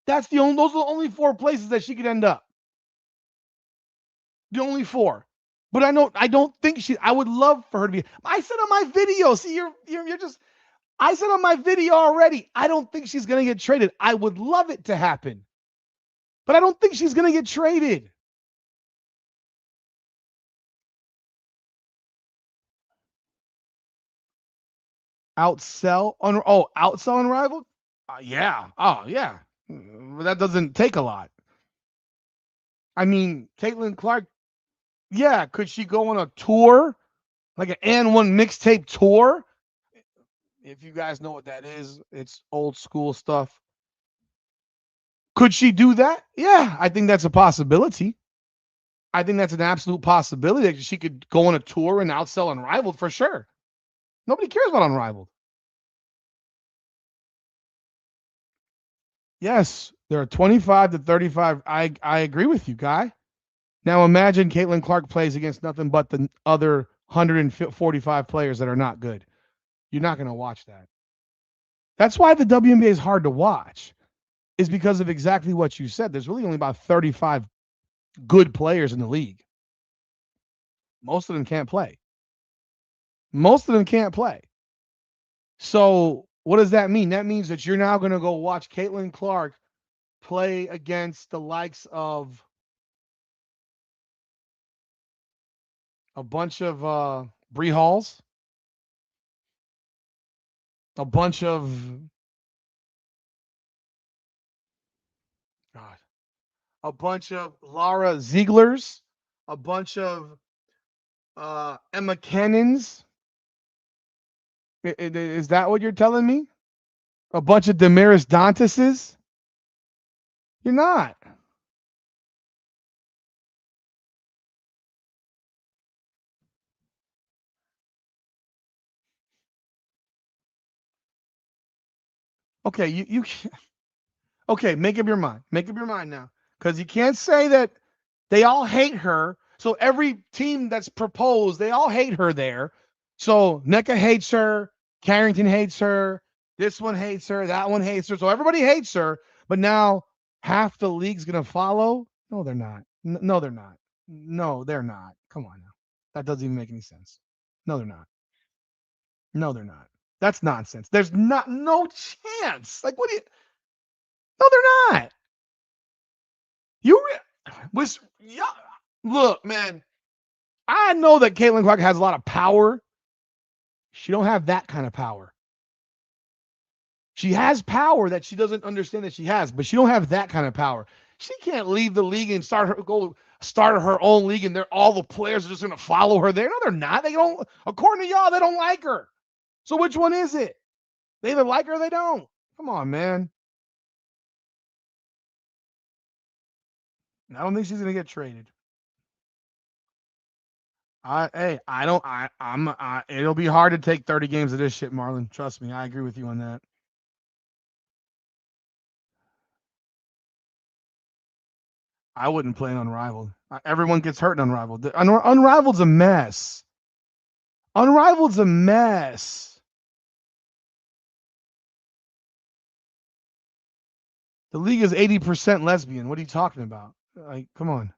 Those are the only 4 places that she could end up. The only 4. But I don't think I would love for her to be. I said on my video, see, you're just, I said on my video already, I don't think she's going to get traded. I would love it to happen. But I don't think she's going to get traded. Outsell unrivaled? Yeah. Oh, yeah. That doesn't take a lot. I mean, Caitlin Clark, yeah, could she go on a tour? Like an and one mixtape tour? If you guys know what that is, it's old school stuff. Could she do that? Yeah, I think that's a possibility. I think that's an absolute possibility that she could go on a tour and outsell Unrivaled for sure. Nobody cares about Unrivaled. Yes, there are 25 to 35. I agree with you, Guy. Now imagine Caitlin Clark plays against nothing but the other 145 players that are not good. You're not going to watch that. That's why the WNBA is hard to watch, is because of exactly what you said. There's really only about 35 good players in the league. Most of them can't play. Most of them can't play. So what does that mean? That means that you're now going to go watch Caitlin Clark play against the likes of a bunch of Bree Halls, a bunch of God, a bunch of Laura Zieglers, a bunch of Emma Cannons. Is that what you're telling me? A bunch of Damaris Dantises? You're not. Okay, you okay, make up your mind. Make up your mind now. Because you can't say that they all hate her. So every team that's proposed, they all hate her there. So NECA hates her, Carrington hates her, this one hates her, that one hates her. So everybody hates her, but now half the league's gonna follow? No, they're not. No, they're not. No, they're not. Come on now. That doesn't even make any sense. No, they're not. No, they're not. That's nonsense. There's no chance. Like, what do you? No, they're not. Was yeah. Look, man. I know that Caitlin Clark has a lot of power. She don't have that kind of power. She has power that she doesn't understand that she has, but she don't have that kind of power. She can't leave the league and start her own league, and they're all the players are just gonna follow her there. No, they're not. They don't. According to y'all, they don't like her. So which one is it? They either like her or they don't. Come on, man. I don't think she's gonna get traded. I don't. I'm. It'll be hard to take 30 games of this shit, Marlon. Trust me. I agree with you on that. I wouldn't play an Unrivaled. Everyone gets hurt in Unrivaled. Unrivaled's a mess. Unrivaled's a mess. The league is 80% lesbian. What are you talking about? Like, come on.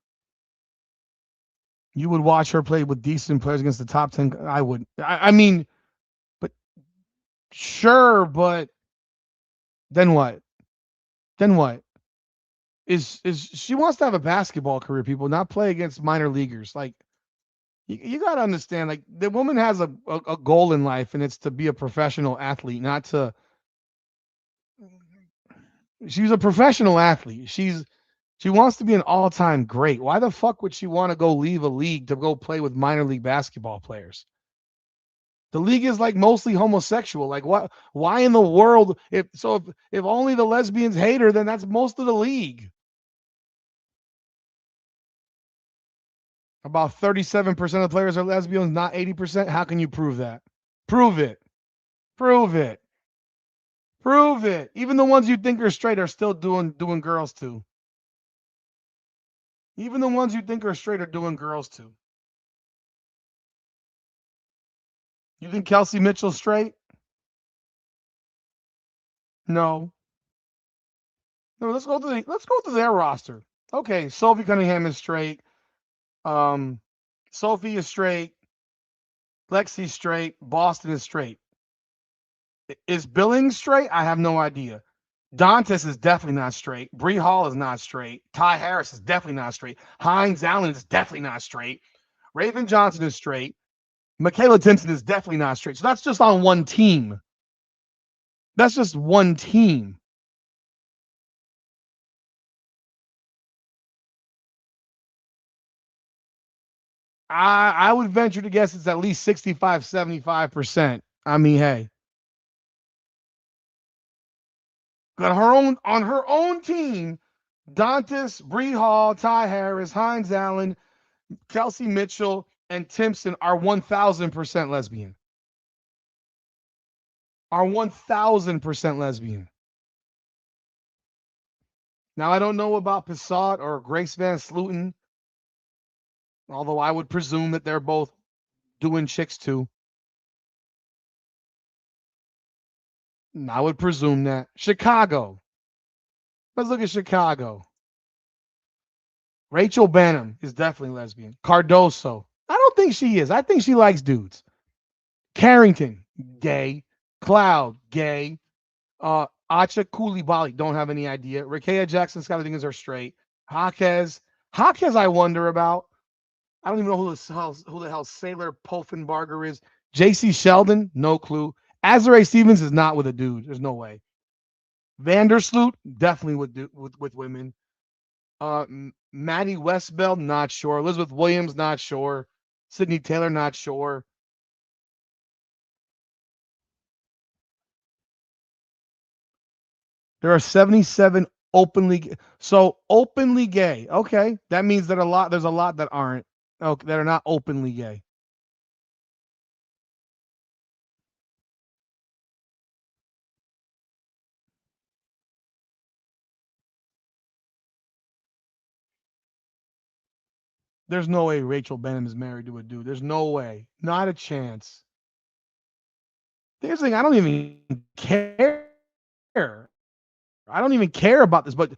You would watch her play with decent players against the top 10. I would. I mean, but sure, but then what? Then what? Is she wants to have a basketball career, people, not play against minor leaguers. Like, you got to understand, like, the woman has a goal in life, and it's to be a professional athlete, not to. She's a professional athlete. She wants to be an all-time great. Why the fuck would she want to go leave a league to go play with minor league basketball players? The league is like mostly homosexual. Like what? Why in the world? If only the lesbians hate her, then that's most of the league. About 37% of players are lesbians, not 80%. How can you prove that? Prove it. Prove it. Prove it. Even the ones you think are straight are still doing girls too. Even the ones you think are straight are doing girls too. You think Kelsey Mitchell's straight? No. No, let's go to their roster. Okay, Sophie Cunningham is straight. Um, Sophie is straight. Lexi's straight. Boston is straight. Is Billings straight? I have no idea. Dantas is definitely not straight. Bree Hall is not straight. Ty Harris is definitely not straight. Hines Allen is definitely not straight. Raven Johnson is straight. Michaela Timpson is definitely not straight. So that's just on one team. That's just one team. I would venture to guess it's at least 65, 75%. I mean, hey. On her own team, Dantas, Bree Hall, Ty Harris, Hines Allen, Kelsey Mitchell, and Timpson are 1,000% lesbian. Are 1,000% lesbian. Now I don't know about Passat or Grace Van Sluten, although I would presume that they're both doing chicks too. I would presume that. Chicago. Let's look at Chicago. Rachel Banham is definitely lesbian. Cardoso. I don't think she is. I think she likes dudes. Carrington, gay. Cloud, gay. Acha Koulibaly, don't have any idea. Rakea Jackson Scott, I think is her straight. Jaquez. Jaquez, I wonder about. I don't even know who the hell Sailor Pofenbarger is. JC Sheldon, no clue. Azare Stevens is not with a dude. There's no way. Vandersloot, definitely with women. Maddie Westbell, not sure. Elizabeth Williams, not sure. Sydney Taylor, not sure. There are 77 openly. So openly gay. Okay, that means that there's a lot that aren't. Okay, that are not openly gay. There's no way Rachel Benham is married to a dude. There's no way. Not a chance. Here's the thing. I don't even care. I don't even care about this. But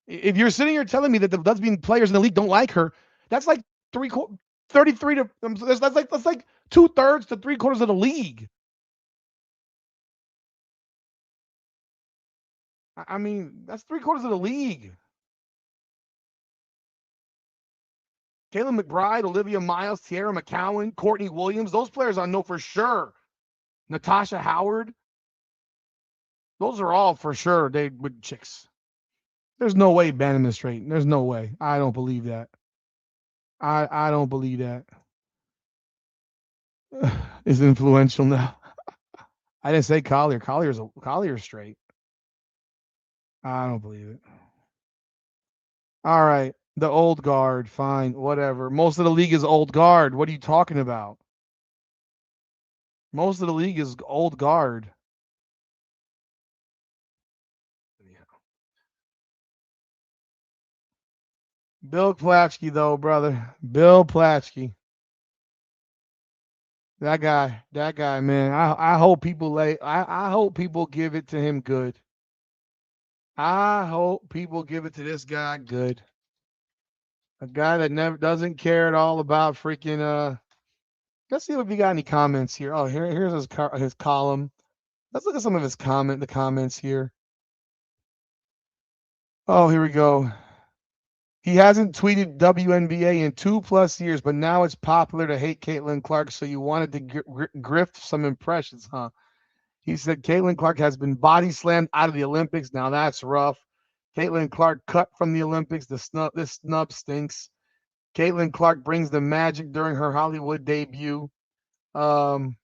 if you're sitting here telling me that the lesbian players in the league don't like her, that's like 33 to that's like 2/3 to 3/4 of the league. I mean, that's 3/4 of the league. Kayla McBride, Olivia Miles, Tierra McCowan, Courtney Williams. Those players I know for sure. Natasha Howard. Those are all for sure. They would chicks. There's no way banning the straight. There's no way. I don't believe that. I don't believe that. Is influential now. I didn't say Collier. Collier's straight. I don't believe it. All right. The old guard. Fine. Whatever. Most of the league is old guard. What are you talking about? Most of the league is old guard. Bill Plaschke, though, brother. Bill Plaschke. That guy, man. I hope people I hope people give it to him good. I hope people give it to this guy good. A guy that never doesn't care at all about freaking let's see if we got any comments here. Oh, here's his column. Let's look at some of the comments here. Oh, here we go. He hasn't tweeted WNBA in 2+ years, but now it's popular to hate Caitlin Clark, so you wanted to grift some impressions, huh? He said Caitlin Clark has been body slammed out of the Olympics. Now that's rough. Caitlin Clark cut from the Olympics. This snub stinks. Caitlin Clark brings the magic during her Hollywood debut. Um,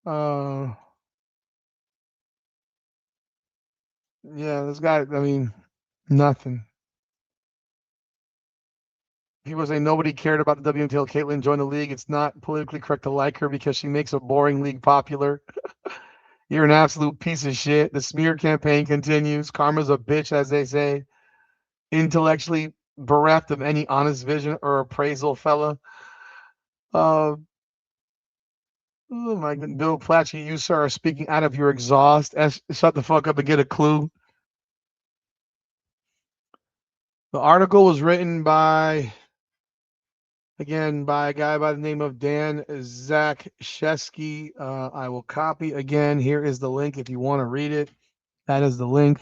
uh, yeah, this guy, I mean, nothing. People say nobody cared about the WNBA until Caitlin joined the league. It's not politically correct to like her because she makes a boring league popular. You're an absolute piece of shit. The smear campaign continues. Karma's a bitch, as they say. Intellectually bereft of any honest vision or appraisal, fella. Oh my God. Bill Plaschke, you, sir, are speaking out of your exhaust. Shut the fuck up and get a clue. The article was written by a guy by the name of Dan Zakshesky. I will copy again. Here is the link if you want to read it. That is the link.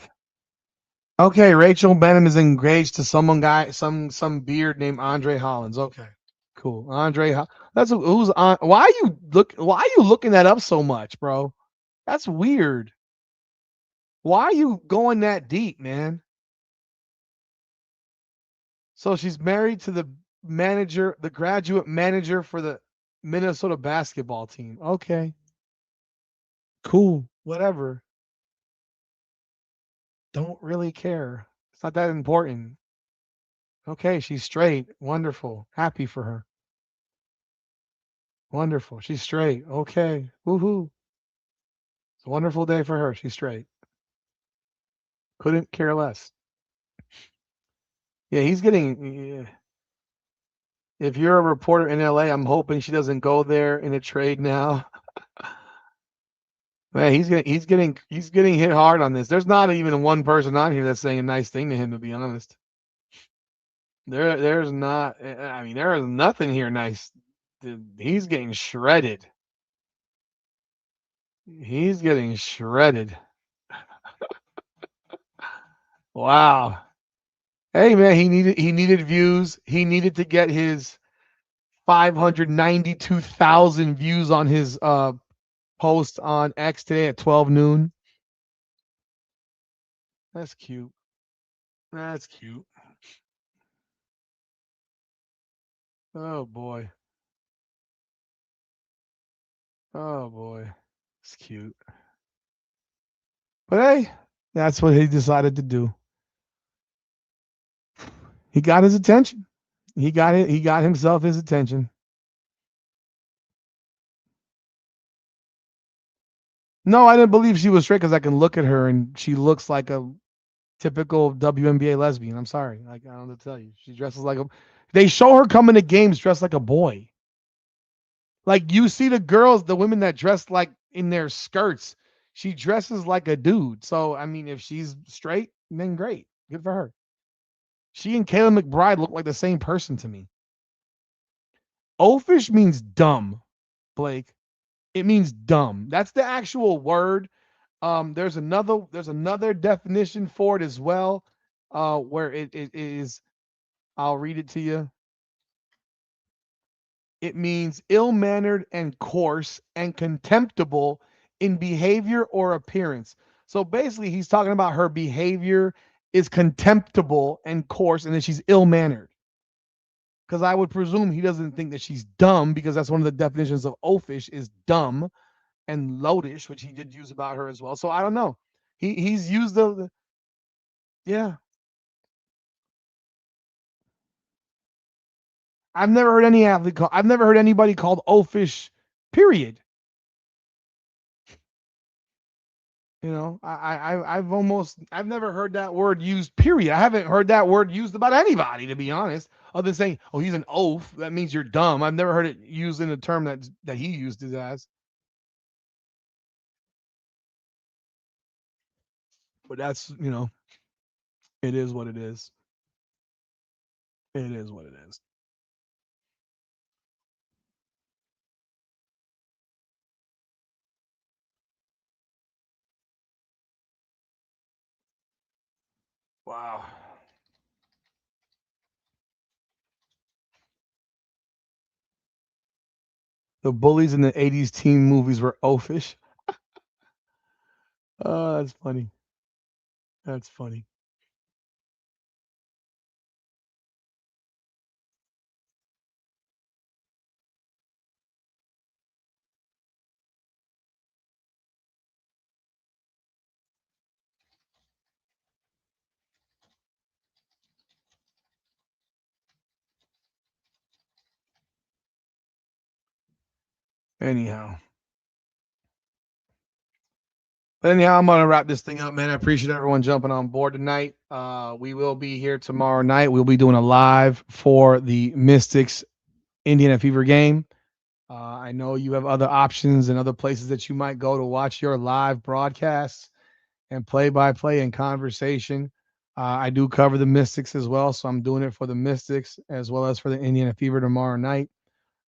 Okay, Rachel Benham is engaged to some beard named Andre Hollins. Okay, cool. That's who's on. Why are you looking that up so much, bro? That's weird. Why are you going that deep, man? So she's married to the graduate manager for the Minnesota basketball team. Okay, cool. Whatever. Don't really care. It's not that important. Okay, she's straight. Wonderful. Happy for her. Wonderful. She's straight. Okay. Woohoo. It's a wonderful day for her. She's straight. Couldn't care less. Yeah, he's getting. Yeah. If you're a reporter in LA, I'm hoping she doesn't go there in a trade now. Man, he's getting hit hard on this. There's not even one person on here that's saying a nice thing to him, to be honest. There's not. I mean, there is nothing here nice. He's getting shredded. He's getting shredded. Wow. Hey man, he needed views. He needed to get his 592,000 views on his post on X today at 12 noon. That's cute. That's cute. Oh boy. Oh boy. It's cute. But hey, that's what he decided to do. He got his attention. He got it. He got himself his attention. No, I didn't believe she was straight because I can look at her and she looks like a typical WNBA lesbian. I'm sorry. Like, I don't know what to tell you. She dresses like a. They show her coming to games dressed like a boy. Like you see the women that dress like in their skirts, she dresses like a dude. So I mean, if she's straight, then great, good for her. She and Kayla McBride look like the same person to me. OAFISH means dumb, Blake. It means dumb. That's the actual word. There's another definition for it as well. where it is. I'll read it to you. It means ill-mannered and coarse and contemptible in behavior or appearance. So basically, he's talking about her behavior is contemptible and coarse, and that she's ill-mannered. Because I would presume he doesn't think that she's dumb, because that's one of the definitions of oafish is dumb, and loutish, which he did use about her as well. So I don't know. He's used yeah. I've never heard anybody called oafish. Period. I've never heard that word used. Period. I haven't heard that word used about anybody, to be honest. Other than saying, "Oh, he's an oaf," that means you're dumb. I've never heard it used in a term that he used it as. But that's it is what it is. It is what it is. Wow. The bullies in the '80s teen movies were oafish. Oh, that's funny. That's funny. Anyhow. Anyhow, I'm gonna wrap this thing up, man. I appreciate everyone jumping on board tonight. We will be here tomorrow night. We'll be doing a live for the Mystics Indiana Fever game. I know you have other options and other places that you might go to watch your live broadcasts and play-by-play and conversation. I do cover the Mystics as well, so I'm doing it for the Mystics as well as for the Indiana Fever tomorrow night.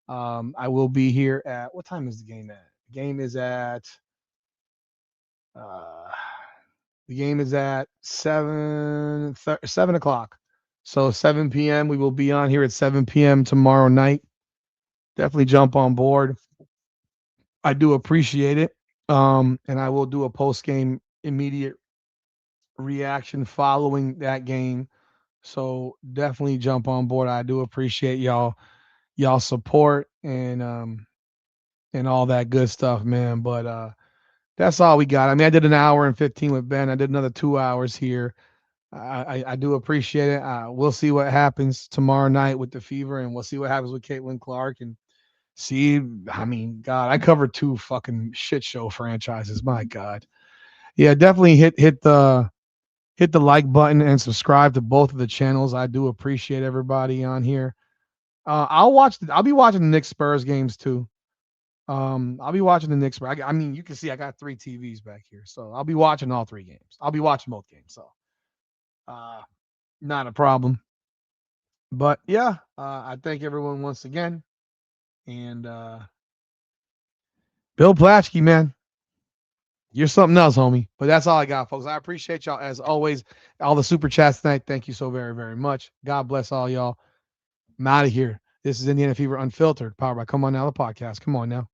I will be here at what time is the game at? The game is at uh, the game is at 7 o'clock. So 7 p.m. We will be on here at 7 p.m. tomorrow night. Definitely jump on board. I do appreciate it. And I will do a post game immediate reaction following that game. So definitely jump on board. I do appreciate y'all support and all that good stuff, man. But that's all we got. I mean, I did an hour and 15 with Ben. I did another 2 hours here. I do appreciate it. We'll see what happens tomorrow night with the Fever, and we'll see what happens with Caitlin Clark, and see. I mean, God, I covered two fucking shit show franchises. My God, yeah, definitely hit the like button and subscribe to both of the channels. I do appreciate everybody on here. I'll be watching the Knicks Spurs games too. I'll be watching the Knicks. I mean, you can see I got three TVs back here, so I'll be watching all three games. I'll be watching both games. So. Uh, Not a problem. But yeah, I thank everyone once again. And Bill Plaschke, man, you're something else, homie. But that's all I got, folks. I appreciate y'all as always. All the super chats tonight. Thank you so very, very much. God bless all y'all. I'm out of here. This is Indiana Fever Unfiltered, powered by Come On Now, the podcast. Come on now.